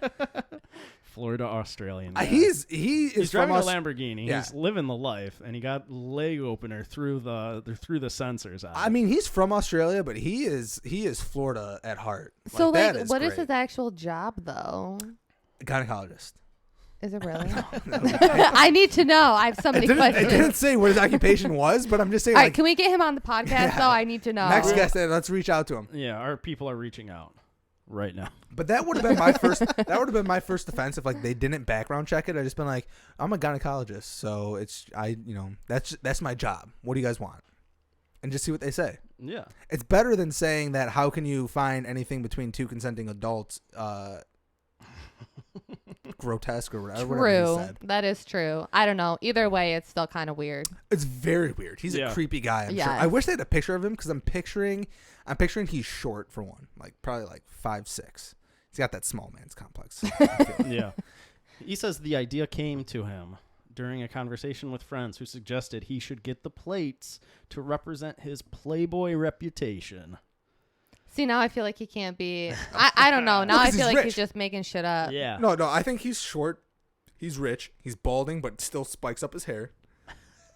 Florida Australian guy. He's driving a Lamborghini. Yeah. He's living the life, and he got leg opener through the sensors. I mean, he's from Australia, but he is Florida at heart. So what is his actual job though? Gynecologist. Is it really? No. I need to know. I have so many questions. It didn't say what his occupation was, but I'm just saying. All right, can we get him on the podcast? Though I need to know. Next guest, let's reach out to him. Yeah, our people are reaching out right now. But that would have been my first. That would have been my first defense if like they didn't background check it. I just been like, I'm a gynecologist, so that's my job. What do you guys want? And just see what they say. Yeah, it's better than saying that. How can you find anything between two consenting adults? Grotesque or whatever. True, that is true. I don't know. Either way, it's still kind of weird. It's very weird. He's a creepy guy. I'm sure. I wish they had a picture of him because I'm picturing he's short for one, like probably like 5'6". He's got that small man's complex. Yeah. He says the idea came to him during a conversation with friends who suggested he should get the plates to represent his Playboy reputation. See, now I feel like he can't be. I don't know. Now I feel like he's just making shit up. Yeah. No. I think he's short. He's rich. He's balding, but still spikes up his hair.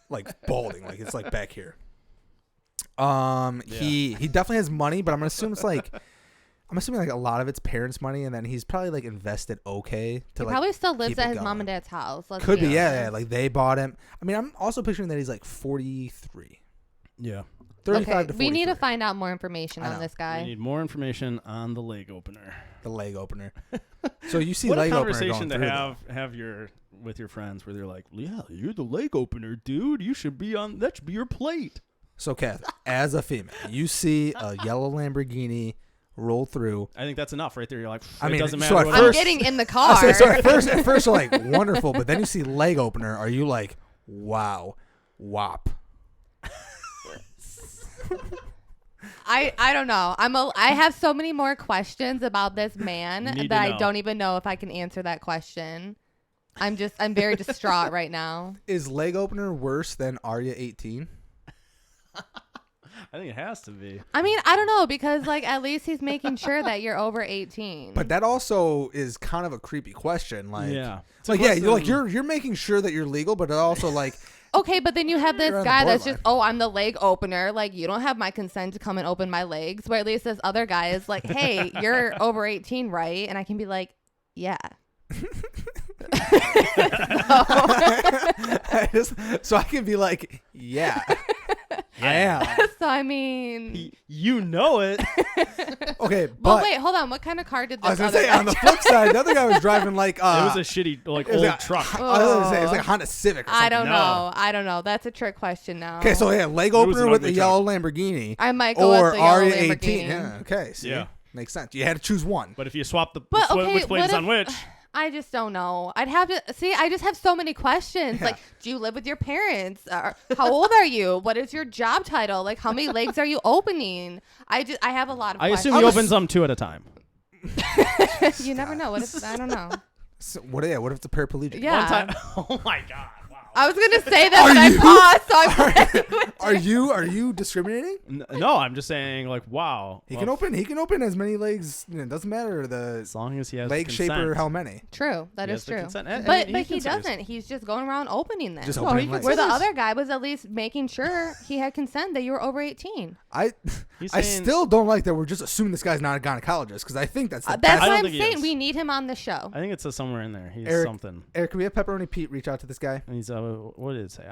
Like balding, like it's like back here. He definitely has money, but I'm assuming like a lot of it's parents' money, and then he's probably like invested okay to he probably still lives at his mom and dad's house. Could be, yeah. Like they bought him. I mean, I'm also picturing that he's like 43. Yeah. 35 to 43. We need to find out more information on this guy. We need more information on the leg opener. The leg opener. So you see what leg a opener conversation going to have with your friends where they're like, yeah, you're the leg opener, dude. You should be on. That should be your plate. So, Kath, as a female, you see a yellow Lamborghini roll through. I think that's enough right there. You're like, it doesn't matter. So I'm getting in the car. So at first you're like, wonderful, but then you see leg opener. Are you like, wow, wop? I don't know. I have so many more questions about this man that I don't even know if I can answer that question. I'm very distraught right now. Is leg opener worse than Are You 18? I think it has to be. I mean, I don't know, because like at least he's making sure that you're over 18. But that also is kind of a creepy question. Like, yeah, like yeah, you're making sure that you're legal, but also like. Okay, but then you have this You're on guy the that's just, oh, I'm the leg opener. Like, you don't have my consent to come and open my legs. Where at least this other guy is like, hey, you're over 18, right? And I can be like, yeah. So I can be like, yeah, I am. So I mean, you know it. Okay, but wait, hold on. What kind of car did this? I was gonna say on the flip side, the other guy was driving like it was a shitty old truck. I was gonna say it was like a Honda Civic. Or something. I don't know. That's a trick question now. Okay, so yeah, leg opener with the yellow Lamborghini. I might go with the yellow Lamborghini. 18. Yeah, okay. See, yeah, makes sense. You had to choose one. But if you swap which plate is on which. I just don't know. I'd have to see. I just have so many questions. Yeah. Like, do you live with your parents? How old are you? What is your job title? Like, how many legs are you opening? I have a lot of. I questions. assume he opens them 2 at a time. You never know. What if I don't know? So, what if it's a paraplegic? Yeah. One time. Oh my god. I was gonna say that, but I paused. So are you discriminating? No, I'm just saying, like, wow. He can open as many legs. It doesn't matter as long as he has leg shape or how many. True, that is true. And but he doesn't. He's just going around opening them. Just opening legs. Where the other guy was at least making sure he had consent that you were over 18. I still don't like that we're just assuming this guy's not a gynecologist, because I think that's what I'm saying. We need him on the show. I think it says somewhere in there. He's something. Eric, can we have Pepperoni Pete reach out to this guy? And he's what did it say?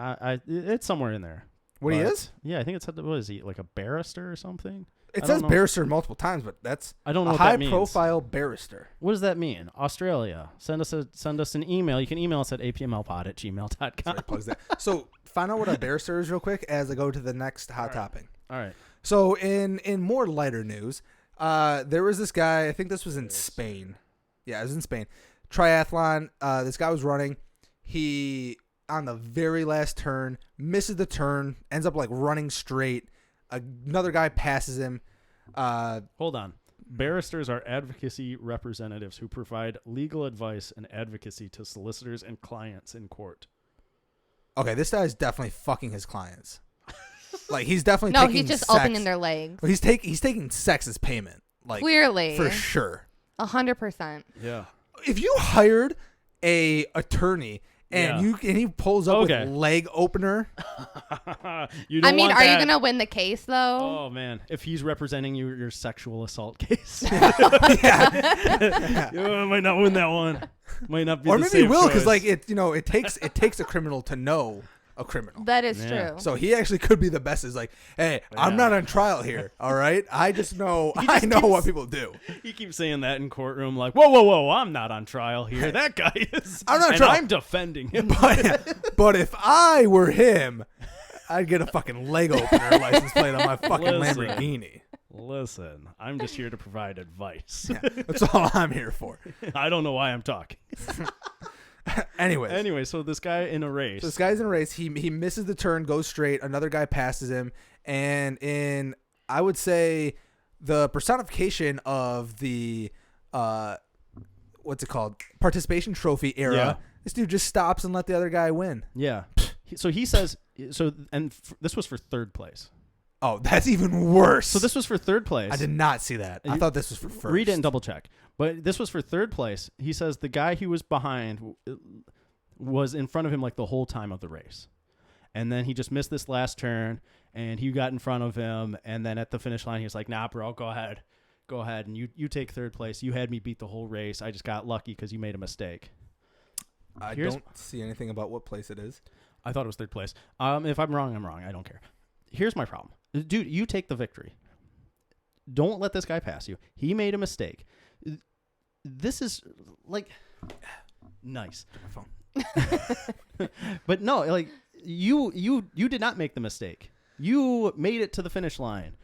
It's somewhere in there. What he is? Yeah, I think it said, what is he, like a barrister or something? It says barrister multiple times, but that's I don't know a what that means. high-profile barrister. What does that mean? Australia. Send us an email. You can email us at apmlpod@gmail.com. So find out what a barrister is real quick as I go to the next hot topic. All right. So in more lighter news, there was this guy. I think this was in Spain. Yeah, it was in Spain. Triathlon. This guy was running. He, on the very last turn, misses the turn, ends up like running straight. Another guy passes him. Hold on. Barristers are advocacy representatives who provide legal advice and advocacy to solicitors and clients in court. Okay, this guy is definitely fucking his clients. Like, he's definitely taking he's just sex. opening their legs. He's taking sex as payment. Like, clearly, for sure. 100%. Yeah. If you hired a attorney and he pulls up with leg opener. Are you gonna win the case though? Oh man, if he's representing your sexual assault case, you might not win that one. Might not be. Or maybe he will, because like it takes a criminal to know a criminal. That is true. So he actually could be the best. Is like, hey, I'm not on trial here. All right, I just know what people do. He keeps saying that in courtroom, like, whoa, I'm not on trial here. That guy is. I'm not on trial. I'm defending him. But if I were him, I'd get a fucking leg opener license plate on my fucking Lamborghini. Listen, I'm just here to provide advice. Yeah, that's all I'm here for. I don't know why I'm talking. Anyway, so this guy in a race. So this guy's in a race. He misses the turn, goes straight. Another guy passes him, and in, I would say, the personification of the what's it called, participation trophy era, this dude just stops and let the other guy win. Yeah. So he says, this was for third place. Oh, that's even worse. So this was for third place. I did not see that. I thought this was for first. Read it and double check. But this was for third place. He says the guy who was behind was in front of him like the whole time of the race. And then he just missed this last turn, and he got in front of him. And then at the finish line, he was like, nah, bro, go ahead. Go ahead. And you take third place. You had me beat the whole race. I just got lucky because you made a mistake. I don't see anything about what place it is. I thought it was third place. If I'm wrong, I'm wrong. I don't care. Here's my problem. Dude, you take the victory. Don't let this guy pass you. He made a mistake. This is like nice. But no, like you did not make the mistake. You made it to the finish line.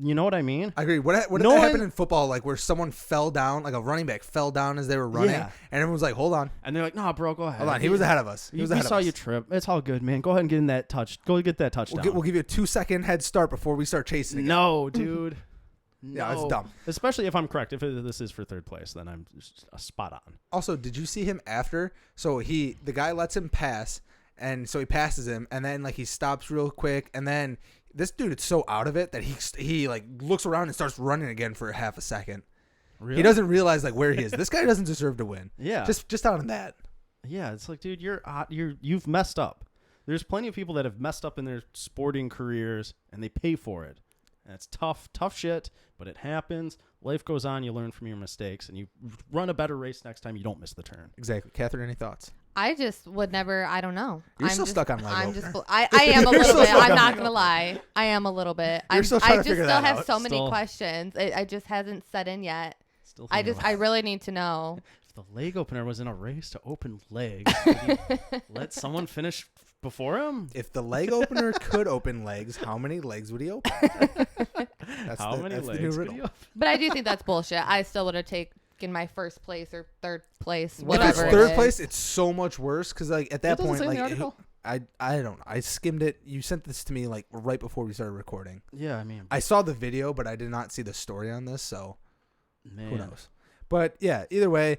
You know what I mean? I agree. What did that happen in football? Like where someone fell down, like a running back fell down as they were running, and everyone's like, "Hold on," and they're like, "Nah, bro, go ahead. Hold on." He was ahead of us. We saw you trip. It's all good, man. Go ahead and get in that touch. Go get that touchdown. We'll give you a 2-second head start before we start chasing. No, dude. Yeah, it's dumb. Especially if I'm correct. If this is for third place, then I'm just spot on. Also, did you see him after? So the guy lets him pass, and so he passes him, and then like he stops real quick, and then This dude is so out of it that he like looks around and starts running again for half a second. Really? He doesn't realize like where he is. This guy doesn't deserve to win. Yeah. Just out on that. Yeah, it's like, dude, you've messed up. There's plenty of people that have messed up in their sporting careers and they pay for it. And it's tough shit, but it happens. Life goes on. You learn from your mistakes, and you run a better race next time. You don't miss the turn. Exactly. Kathryn, any thoughts? I just would never. I don't know. You're still stuck on Lego. I am a little bit. I'm not gonna lie. I am a little bit. I just still have so many questions. I just hasn't set in yet. I really need to know. If the leg opener was in a race to open legs, let someone finish before him? If the leg opener could open legs, how many legs would he open? That's the new riddle. But I do think that's bullshit. I still would have taken my first place or third place, whatever. If it's third place, it's so much worse because like at that point, like I don't know. I skimmed it. You sent this to me like right before we started recording. Yeah, I mean, I saw the video, but I did not see the story on this, so man. Who knows? But yeah, either way,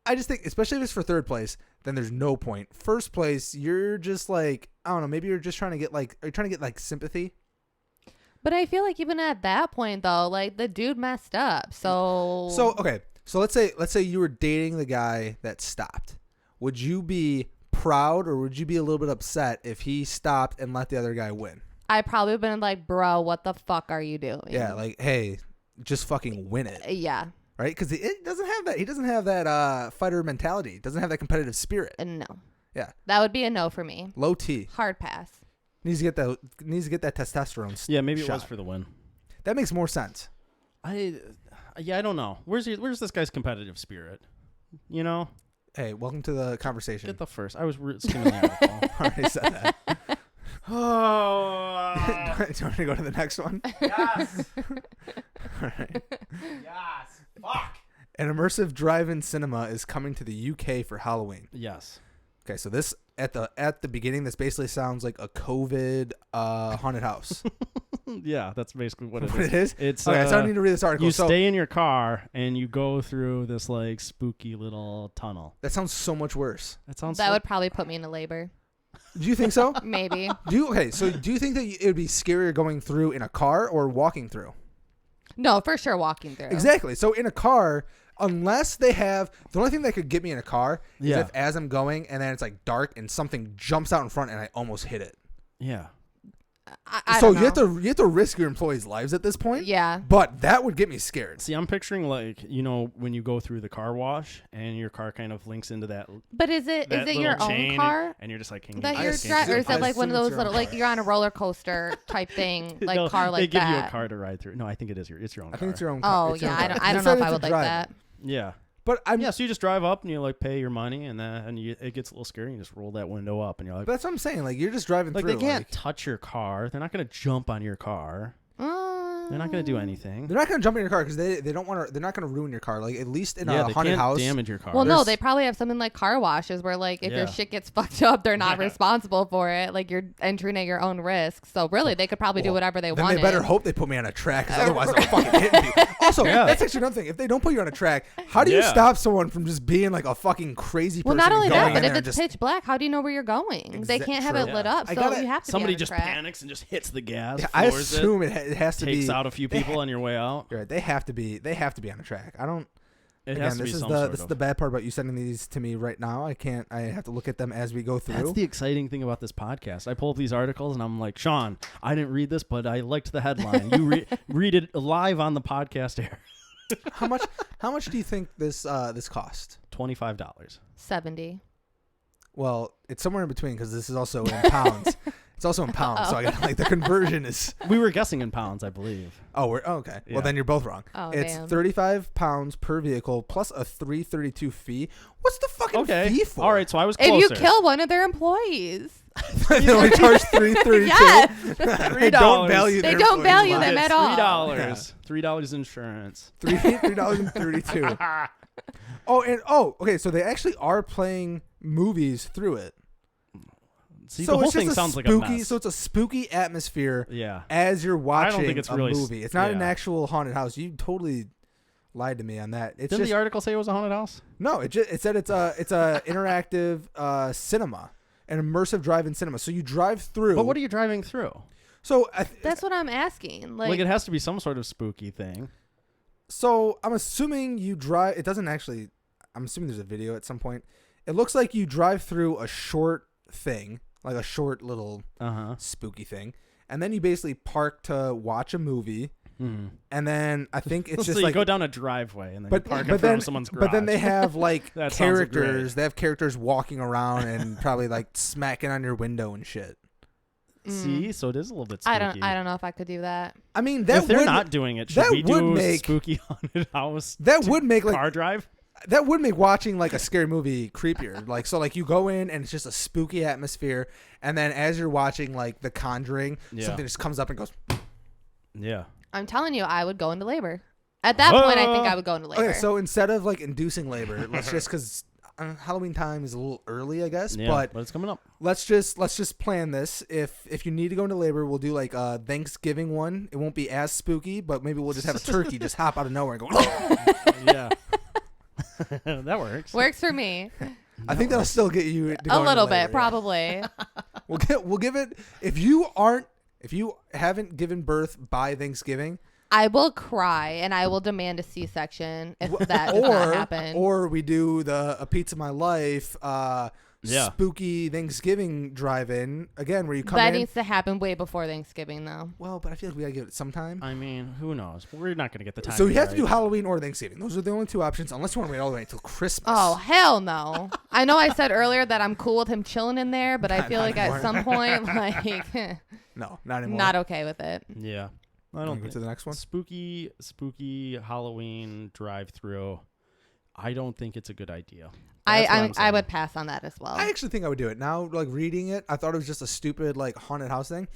I just think, especially if it's for third place, then there's no point. First place, you're just like, I don't know, maybe you're just trying to get like, are you trying to get like sympathy? But I feel like even at that point though, like the dude messed up. So okay. So let's say you were dating the guy that stopped. Would you be proud or would you be a little bit upset if he stopped and let the other guy win? I probably would have been like, bro, what the fuck are you doing? Yeah, like, hey, just fucking win it. Yeah. Right? Because it doesn't have that. He doesn't have that fighter mentality. Doesn't have that competitive spirit. No. Yeah. That would be a no for me. Low T. Hard pass. Needs to get that testosterone. Yeah, maybe it shot. was for the win. That makes more sense. I don't know. Where's this guy's competitive spirit? You know. Hey, welcome to the conversation. Get the first. I was skimming the article. I already said that. Oh. Do you want to go to the next one? Yes. All right. Yes. Fuck. An immersive drive-in cinema is coming to the UK for Halloween. Yes. Okay, so this at the beginning, this basically sounds like a COVID haunted house. Yeah, that's basically what it is. It's okay. So I don't need to read this article. You stay in your car and you go through this like spooky little tunnel. That sounds so much worse. That would probably put me into labor. Do you think so? Maybe. Do you think that it would be scarier going through in a car or walking through? No, for sure walking through. Exactly. So in a car, unless they have the only thing that could get me in a car is if as I'm going and then it's like dark and something jumps out in front and I almost hit it. Yeah. I don't know. You have to risk your employees' lives at this point. Yeah. But that would get me scared. See, I'm picturing like, you know, when you go through the car wash and your car kind of links into that. But is it your own car? And you're just like, that you're driving, or is that like one of those little, like you're on a roller coaster type thing, like no, car like that? They give you a car to ride through. No, I think it's your own car. I think it's your own car. Oh yeah, I don't know if I would like that. Yeah. But so you just drive up and you like pay your money and it gets a little scary. You just roll that window up and you're like. But that's what I'm saying. Like you're just driving through. Like they can't touch your car. They're not going to jump on your car. They're not going to do anything. They're not going to jump in your car because they don't want to. They're not going to ruin your car. Like at least in a haunted house, damage your car. Well, no, they probably have something like car washes where like if your shit gets fucked up, they're not responsible for it. Like you're entering at your own risk. So really, they could probably do whatever they want. They better hope they put me on a track because otherwise they'll fucking hit me. Also, that's actually another thing. If they don't put you on a track, how do you stop someone from just being like a fucking crazy person? Well, not only that, but if it's pitch black, how do you know where you're going? They can't have it lit up, so you have to. Somebody just panics and just hits the gas. Yeah, I assume it has to be takes out a few people on your way out. Right, they have to be on a track. I don't. It has to be some this is the bad part about you sending these to me right now. I have to look at them as we go through. That's the exciting thing about this podcast. I pull up these articles and I'm like, Sean, I didn't read this, but I liked the headline. You read it live on the podcast air. How much do you think this cost? $25. $70. Well, it's somewhere in between because this is also in pounds. It's also in pounds, so I got like the conversion is. We were guessing in pounds, I believe. Oh, okay. Yeah. Well, then you're both wrong. Oh, it's damn. 35 pounds per vehicle plus a $3.32 fee. What's the fucking fee for? All right, so I was closer. If you kill one of their employees. They only charge $3.32. Yes. They don't value. They don't value them at all. $3. $3 insurance. $3.32. Okay. So they actually are playing movies through it. See, the whole thing sounds like a mess. So it's a spooky atmosphere. Yeah. As you're watching I don't think it's a really movie. It's not an actual haunted house. You totally lied to me on that. Didn't the article say it was a haunted house? No, it said it's a interactive cinema, an immersive drive-in cinema. So you drive through. But what are you driving through? So that's what I'm asking. Like it has to be some sort of spooky thing. So I'm assuming you drive. It doesn't actually. I'm assuming there's a video at some point. It looks like you drive through a short thing, like a short little spooky thing, and then you basically park to watch a movie. And then I think it's just so like you go down a driveway and then you park in front of someone's garage. But then they have like characters. Great. They have characters walking around and probably like smacking on your window and shit. See, so it is a little bit spooky. I don't know if I could do that. I mean, if they're not doing it, should we do spooky haunted house? That would make like car drive. That would make watching like a scary movie creepier. Like so, like you go in and it's just a spooky atmosphere, and then as you're watching like The Conjuring, something just comes up and goes. Yeah. I'm telling you, I would go into labor. At that point, I think I would go into labor. Okay, so instead of like inducing labor, let's just because Halloween time is a little early, I guess. Yeah, but it's coming up. Let's just plan this. If you need to go into labor, we'll do like a Thanksgiving one. It won't be as spooky, but maybe we'll just have a turkey just hop out of nowhere and go. Yeah. That works. Works for me. I think that'll still get you to a little bit, probably. We'll give it if you haven't given birth by Thanksgiving, I will cry and I will demand a C-section if that does not happen. Or we do a Pizza My Life spooky Thanksgiving drive-in again where you come in. That needs to happen way before Thanksgiving though. Well, but I feel like we gotta give it some time. I mean, who knows? We're not gonna get the time. So you have to do Halloween or Thanksgiving. Those are the only two options, unless you want to wait all the way until Christmas. Oh hell no! I know I said earlier that I'm cool with him chilling in there, but I feel like at some point, like, no, not anymore. Not okay with it. Yeah, I don't. Go to the next one. Spooky Halloween drive-through. I don't think it's a good idea. I would pass on that as well. I actually think I would do it. Now, like reading it, I thought it was just a stupid like haunted house thing.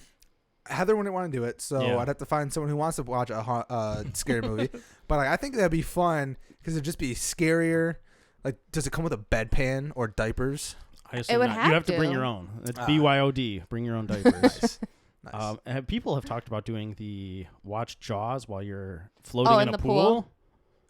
Heather wouldn't want to do it, so I'd have to find someone who wants to watch a scary movie. But like, I think that'd be fun because it'd just be scarier. Like, does it come with a bedpan or diapers? I assume not. You have to bring your own. It's BYOD. Bring your own diapers. Nice. People have talked about doing the watch Jaws while you're floating in a pool.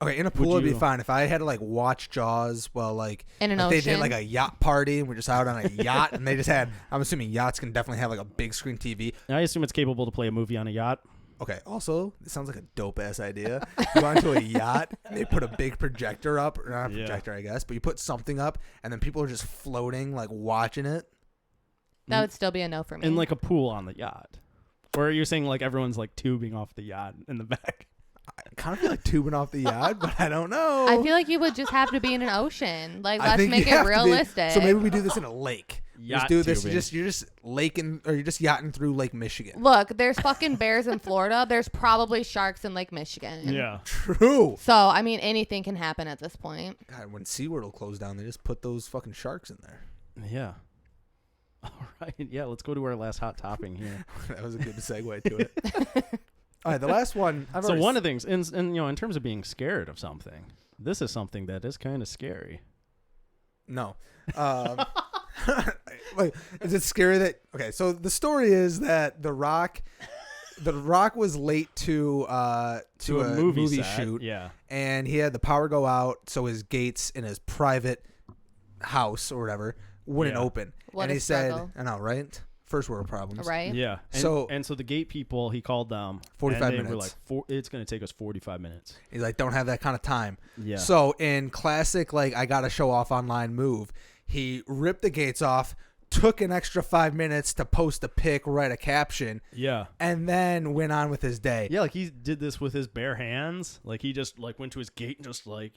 Okay, in a pool would be fine. If I had to like watch Jaws while like in an ocean. They did like a yacht party and we're just out on a yacht and they just had. I'm assuming yachts can definitely have like a big screen TV. I assume it's capable to play a movie on a yacht. Okay. Also, this sounds like a dope ass idea. You go onto a yacht, and they put a big projector up, or not a projector, I guess, but you put something up, and then people are just floating, like watching it. That would still be a no for me. And like a pool on the yacht, or you're saying like everyone's like tubing off the yacht in the back. I kind of feel like tubing off the yacht, but I don't know. I feel like you would just have to be in an ocean. Like, let's make it realistic. So maybe we do this in a lake. Yacht do this. Tubing. You're just laking, or you're just yachting through Lake Michigan. Look, there's fucking bears in Florida. There's probably sharks in Lake Michigan. Yeah, true. So I mean, anything can happen at this point. God, when SeaWorld will close down, they just put those fucking sharks in there. Yeah. All right. Yeah, let's go to our last hot topping here. That was a good segue to it. All right, the last one. So one of the things, in terms of being scared of something, this is something that is kind of scary. No. Like, is it scary that? Okay, so the story is that The Rock was late to a movie shoot. Yeah, and he had the power go out, so his gates in his private house or whatever wouldn't open. What and he struggle. said, "I know, right? First world problems." Right. Yeah. And so the gate people, he called them. 45 and they minutes. were like, it's going to take us 45 minutes. He's like, don't have that kind of time. Yeah. So in classic, like, I got to show off online move, he ripped the gates off, took an extra 5 minutes to post a pic, write a caption. Yeah. And then went on with his day. Yeah, like he did this with his bare hands. Like he just like went to his gate and just like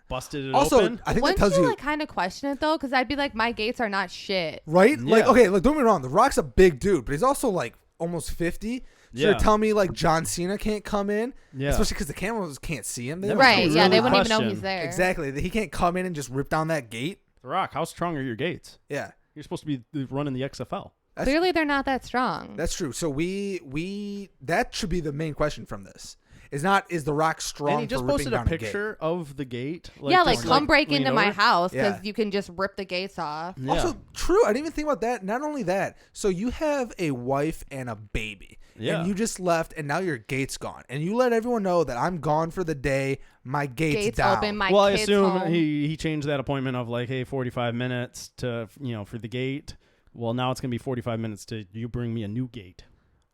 busted it also, open. I think Wouldn't that tells you you like kind of question it though? Because I'd be like, my gates are not shit. right? Yeah. Like, okay, look, don't get me wrong. The Rock's a big dude, but he's also like almost 50. So you're telling me like John Cena can't come in? Yeah. Especially because the cameras can't see him. Right. Yeah, they wouldn't even question. know he's there. Exactly. He can't come in and just rip down that gate. The Rock, how strong are your gates? Yeah. You're supposed to be running the XFL. Clearly, they're not that strong. That's true. So we that should be the main question from this. Is The Rock strong? And he just for posted ripping a down picture of the gate. Yeah, like just, come break lean into my over. house because Yeah. you can just rip the gates off. Yeah. Also, true. I didn't even think about that. Not only that. So you have a wife and a baby. Yeah. And you just left, and now your gate's gone. And you let everyone know that I'm gone for the day. My gate's down. Open. My well, I kids assume home. he changed that appointment of like, hey, 45 minutes to for the gate. Well, now it's gonna be 45 minutes to you bring me a new gate.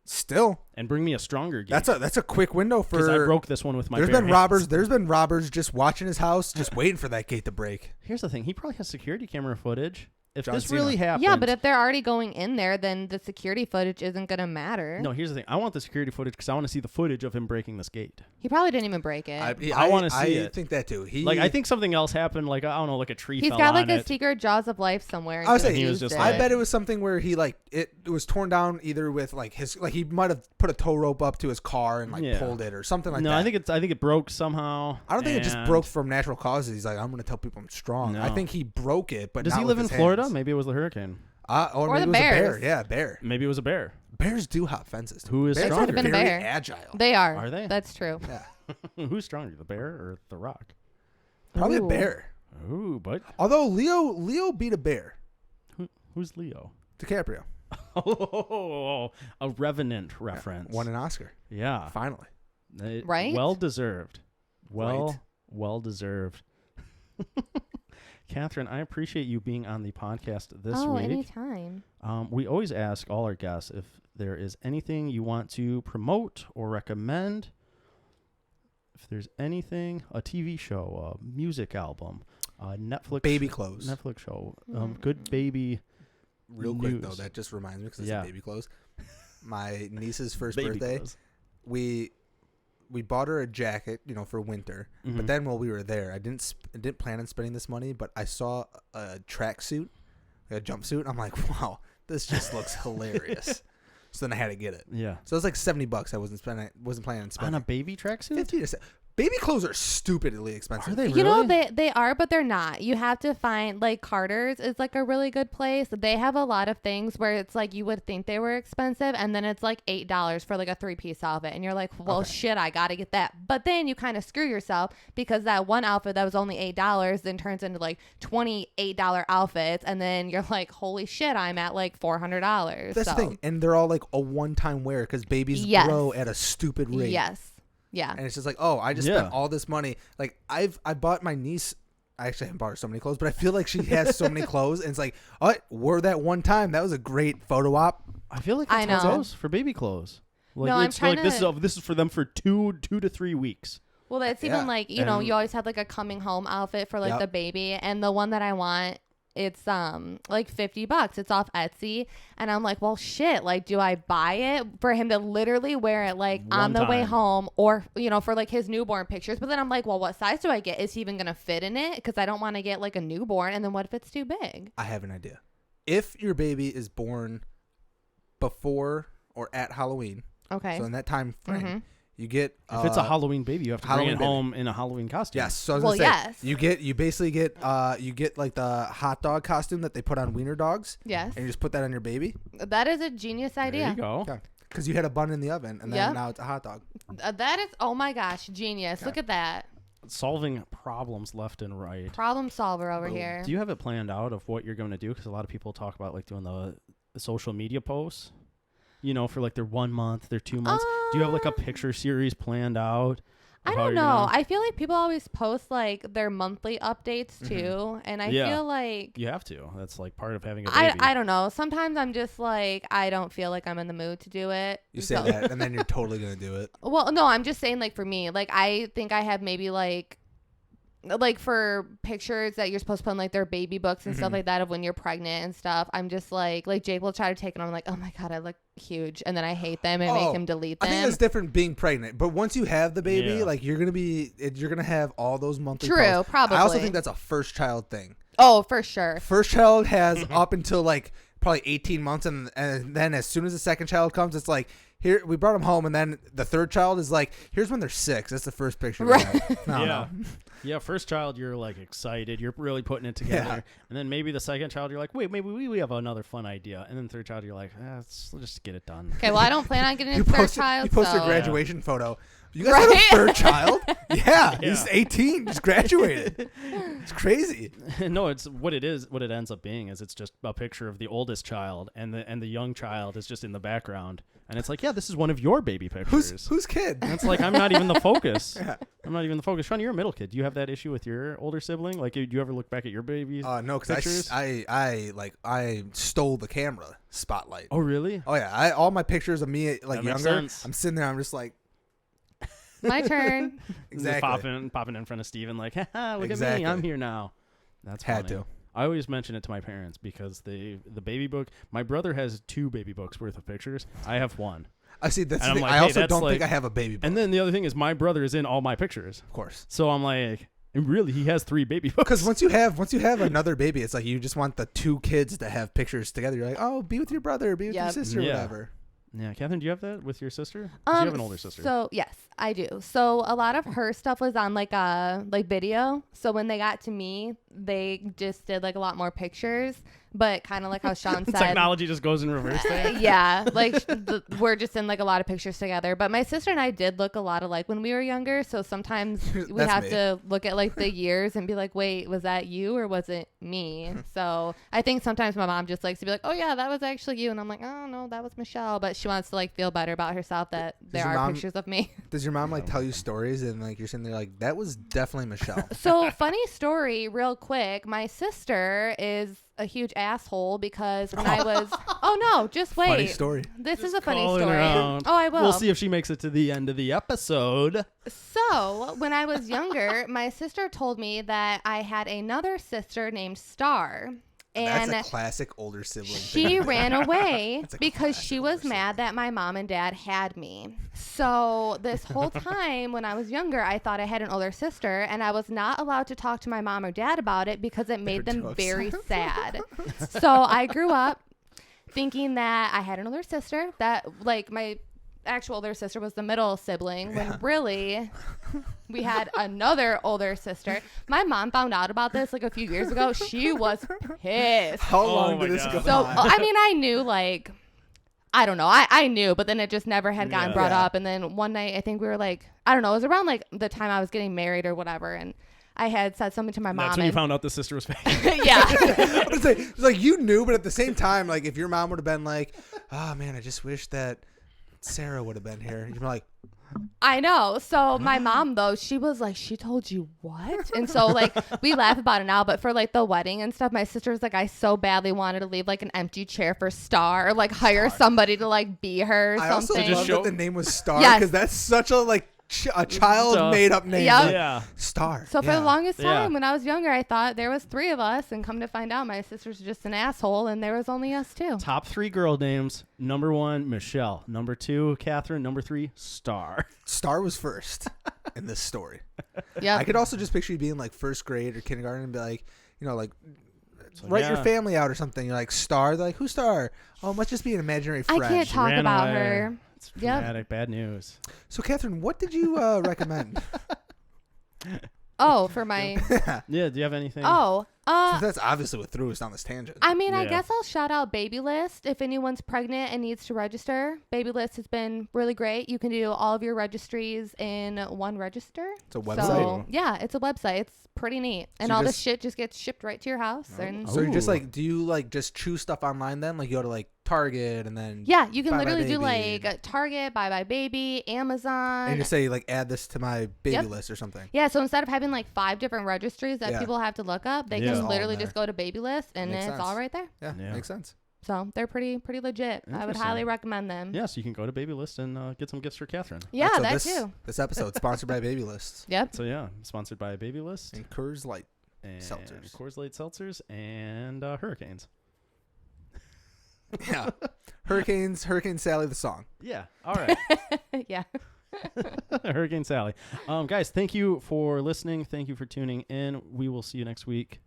Still, and bring me a stronger gate. That's a quick window for. Because I broke this one with my. There's bare been hands. robbers. There's been robbers just watching his house, just waiting for that gate to break. Here's the thing: he probably has security camera footage. If John this Cena. really happened, Yeah, but if they're already going in there, then the security footage isn't going to matter. no. Here's the thing: I want the security footage because I want to see the footage of him breaking this gate. He probably didn't even break it. I want to see it. I think that too. I think something else happened. Like I don't know, like a tree. He's fell got like on a it. secret jaws of life somewhere. And I was just saying, he was used just it. like- I bet it was something where he it was torn down either with like his he might have put a tow rope up to his car and Yeah. pulled it or something like No, that. I think it broke somehow. I don't think it just and- broke from natural causes. He's like, I'm going to tell people I'm strong. No. I think he broke it, but Does not he with live in his Florida? hands. Maybe it was the hurricane. Or the maybe it was a bear. bears. Yeah, a bear. Maybe it was a bear. Bears do hop fences. Who is Bears stronger? are Could've been a very bear. agile. They are. Are they? That's true. Yeah, Who's stronger, the bear or the rock? probably Ooh. a bear. Ooh, but Although Leo beat a bear. who's Leo? DiCaprio. Oh, a Revenant reference. Won an Oscar. Yeah. Finally. Right? Well deserved. Right. Well deserved. Kathryn, I appreciate you being on the podcast this week. Anytime. We always ask all our guests if there is anything you want to promote or recommend. If there's anything, a TV show, a music album, a Netflix Baby clothes. Netflix show, good baby. Real quick though, news. that just reminds me because it's Yeah. baby clothes. My niece's first Baby birthday, clothes. we bought her a jacket, for winter. Mhm. But then while we were there, I didn't plan on spending this money, but I saw a tracksuit, a jumpsuit. I'm like, wow, this just looks hilarious. So then I had to get it. Yeah. So it was like $70. I wasn't planning on spending. On a baby tracksuit? 50 to baby clothes are stupidly expensive. Are they You know, really? they are, but they're not. You have to find, like, Carter's is, like, a really good place. They have a lot of things where it's, like, you would think they were expensive, and then it's, like, $8 for, like, a 3-piece outfit. And you're like, well, Okay. shit, I got to get that. But then you kind of screw yourself because that one outfit that was only $8 then turns into, like, $28 outfits. And then you're like, holy shit, I'm at, like, $400. That's the thing. And they're all like a one-time wear because babies Yes. grow at a stupid rate. Yes. Yeah. And it's just like, oh, I just Yeah. spent all this money. Like I bought my niece. I actually haven't bought her so many clothes, but I feel like she has so many clothes, and it's like, oh, wore that one time. That was a great photo op. I feel like I that's how it know. goes for baby clothes. Like, No, I'm it's like trying this is for them for two to 3 weeks. Well, that's Yeah. even like, you know, And- you always have like a coming home outfit for like Yep. the baby. And the one that I want, it's like $50. It's off Etsy. And I'm like, well, shit, like, do I buy it for him to literally wear it like One on the way time. home or, for like his newborn pictures? But then I'm like, well, what size do I get? Is he even going to fit in it? Because I don't want to get like a newborn. And then what if it's too big? I have an idea. If your baby is born before or at Halloween, Okay. so in that time frame, Mhm. you get If it's a Halloween baby, you have to bring Halloween it baby. home in a Halloween costume. Yes. So I was Well, gonna say, yes. you basically get like the hot dog costume that they put on wiener dogs, Yes. and you just put that on your baby. That is a genius There idea. you go. Yeah. Because you had a bun in the oven, and then Yep. now it's a hot dog. That is, oh my gosh, genius. Okay. Look at that. Solving problems left and right. Problem solver over Boom. here. Do you have it planned out of what you're going to do? Because a lot of people talk about like doing the social media posts, for like their 1 month, their 2 months. Do you have like a picture series planned out? I of how don't you're know. gonna- I feel like people always post like their monthly updates Mhm. too, and I Yeah. feel like You have to. That's like part of having a baby. I don't know. Sometimes I'm just like I don't feel like I'm in the mood to do it. You say So- that, and then you're totally gonna do it. Well, no, I'm just saying like for me, like I think I have maybe like for pictures that you're supposed to put in like their baby books and stuff Mhm. like that of when you're pregnant and stuff. I'm just like Jake will try to take it. I'm like, oh my god, I look huge, and then I hate them and Oh, make him delete I them. think it's different being pregnant, but once you have the baby, Yeah. like you're gonna have all those monthly. True, posts. probably. I also think that's a first child thing. Oh, for sure. First child has up until like probably 18 months, and then as soon as the second child comes, it's like here we brought him home, and then the third child is like here's when they're 6. That's the first picture. Right. We have. I don't Yeah. know. Yeah, first child, you're like excited. You're really putting it together. Yeah. And then maybe the second child, you're like, wait, maybe we have another fun idea. And then third child, you're like, let's just get it done. Okay, well I don't plan on getting a You third post child. you post so. your graduation photo. You guys have a third child? Yeah, he's 18. Just graduated. It's crazy. No, it's what it is. What it ends up being is it's just a picture of the oldest child, and the young child is just in the background. And it's like, yeah, this is one of your baby pictures. Whose kid? And it's like, I'm not even the focus. I'm not even the focus. Sean, you're a middle kid. Do you have that issue with your older sibling? Like, do you ever look back at your baby's no, because I stole the camera spotlight. Oh, really? Oh, yeah. All my pictures of me, like, that younger, I'm sitting there, I'm just like. My turn. Exactly. Popping in front of Steven, like, haha, look at me. I'm here now. That's funny. Had to. I always mention it to my parents because the baby book. My brother has 2 baby books worth of pictures. I have 1. I see. That's. Like, I also don't think I have a baby book. And then the other thing is, my brother is in all my pictures. Of course. So I'm like, and really, he has 3 baby books. Because once you have another baby, it's like you just want the 2 kids to have pictures together. You're like, oh, be with your brother, be with your sister, whatever. Yeah, Kathryn, do you have that with your sister? You have an older sister. So yes, I do. So a lot of her stuff was on like video. So when they got to me, they just did like a lot more pictures. But kind of like how Sean said, technology just goes in reverse there. Yeah, like we're just in like a lot of pictures together. But my sister and I did look a lot alike when we were younger. So sometimes we have to look at like the years and be like, wait, was that you or was it me? So I think sometimes my mom just likes to be like, oh yeah, that was actually you, and I'm like, oh no, that was Michelle. But she wants to like feel better about herself that there are pictures of me. Does your mom like tell you stories and like you're sitting there like that was definitely Michelle? So funny story, real quick. My sister is a huge asshole because when I was just wait. Funny story. This just is a funny story. Oh, I will. We'll see if she makes it to the end of the episode. So when I was younger, my sister told me that I had another sister named Star. And that's a classic older sibling she ran away because she was mad that my mom and dad had me. So this whole time when I was younger, I thought I had an older sister, and I was not allowed to talk to my mom or dad about it because it made them very sad. So I grew up thinking that I had an older sister, that like my actual older sister was the middle sibling, when really we had another older sister. My mom found out about this like a few years ago. She was pissed. How long did this go So on? I mean, I knew, like, I don't know, I knew, but then it just never had gotten brought up. And then one night, I think we were like, I don't know, it was around like the time I was getting married or whatever, and I had said something to my mom. That's when you found out the sister was fake. Yeah. It's like you knew, but at the same time, like if your mom would have been like, oh man, I just wish that Sarah would have been here. You'd be like, I know. So my mom, though, she was like, she told you what? And so like we laugh about it now, but for like the wedding and stuff, my sister was like, I so badly wanted to leave like an empty chair for Star, or like hire somebody to like be her or something. I also love that the name was Star, because that's such a like a child made up name. Yep. Yeah. Star. So for the longest time when I was younger, I thought there was 3 of us, and come to find out my sister's just an asshole and there was only us 2. Top 3 girl names. Number 1, Michelle. Number 2, Kathryn. Number 3, Star. Star was first in this story. Yeah. I could also just picture you being like first grade or kindergarten and be like, you know, like write your family out or something. You're like, Star? They're like, who's Star? Oh, it must just be an imaginary friend. I can't talk about her. It's dramatic. Bad news. So, Kathryn, what did you recommend? Oh, for my... Yeah, do you have anything? Oh, that's obviously what threw us down this tangent. I mean, I guess I'll shout out Baby List if anyone's pregnant and needs to register. Baby List has been really great. You can do all of your registries in one register. It's a website. So, yeah, it's a website. It's pretty neat. And all the shit just gets shipped right to your house. And so you're just like, do you like just choose stuff online then? Like you go to like Target and then yeah, you can literally do like Target, Buy Buy Baby, Amazon. And you say like add this to my baby list or something. Yeah, so instead of having like 5 different registries that people have to look up, they can literally just go to Baby List and it's all right there. Yeah, makes sense. So they're pretty legit. I would highly recommend them. Yeah, so you can go to Baby List and get some gifts for Kathryn. Yeah, so that too. This episode sponsored by Baby List. Yep. So yeah, sponsored by Baby List and Coors Light and seltzers. Coors Light seltzers and Hurricanes. Yeah, Hurricane Sally the song. Yeah. All right. Yeah. Hurricane Sally. Guys, thank you for listening. Thank you for tuning in. We will see you next week.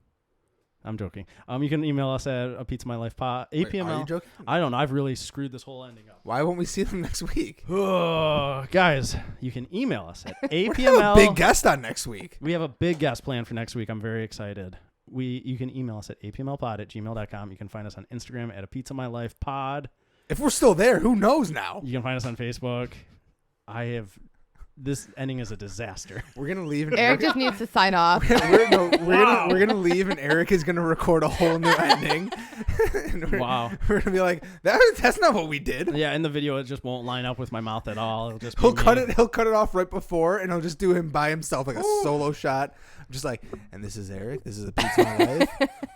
I'm joking. You can email us at a Pizza My Life Pod. APML. Are you joking? I don't know. I've really screwed this whole ending up. Why won't we see them next week? Guys, you can email us at APML. We have a big guest on next week. We have a big guest planned for next week. I'm very excited. You can email us at apmlpod@gmail.com. You can find us on Instagram at a Pizza My Life Pod. If we're still there, who knows now? You can find us on Facebook. I have this ending is a disaster. We're gonna leave. And Eric just needs to sign off. we're gonna leave, and Eric is gonna record a whole new ending. And Wow. We're gonna be like, that's not what we did. Yeah, in the video it just won't line up with my mouth at all. It'll just be He'll me. cut it off right before, and he'll just do him by himself, like a solo shot. I'm just like, and this is Eric. This is a Pizza My Life.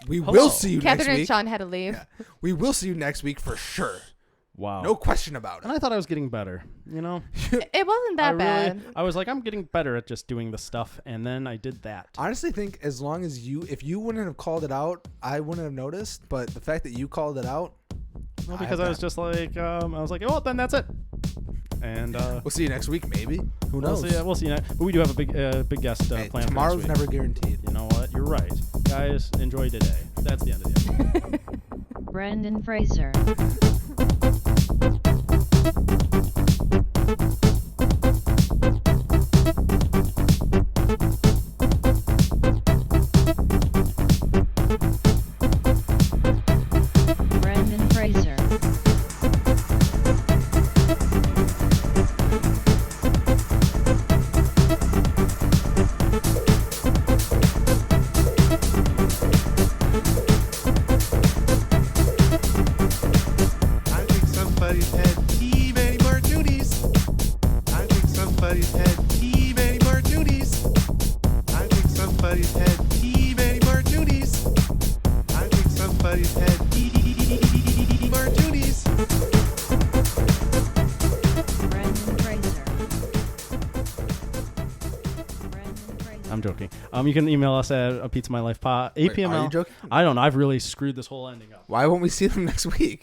We will see you next Kathryn and week. Sean had to leave. Yeah. We will see you next week for sure. Wow. No question about it. And I thought I was getting better, you know? It wasn't that bad. I was like, I'm getting better at just doing the stuff, and then I did that. I honestly think as long as if you wouldn't have called it out, I wouldn't have noticed. But the fact that you called it out, Well, because I was just like, I was like, oh, then that's it. And we'll see you next week, maybe. Who knows? We'll see you next. But we do have a big guest Hey, planned. tomorrow's for next week. never guaranteed. You know what? You're right, guys. Enjoy today. That's the end of the episode. Brendan Fraser. Brendan Fraser. I think somebody's had too many martinis. I think somebody's had too many martinis. I think somebody's had too many martinis. I think somebody's had martinis. Brendan Fraser. Brendan Fraser. I'm joking. You can email us at a pizza my life pod. Wait, APML. are you joking? I don't know. I've really screwed this whole ending up. Why won't we see them next week?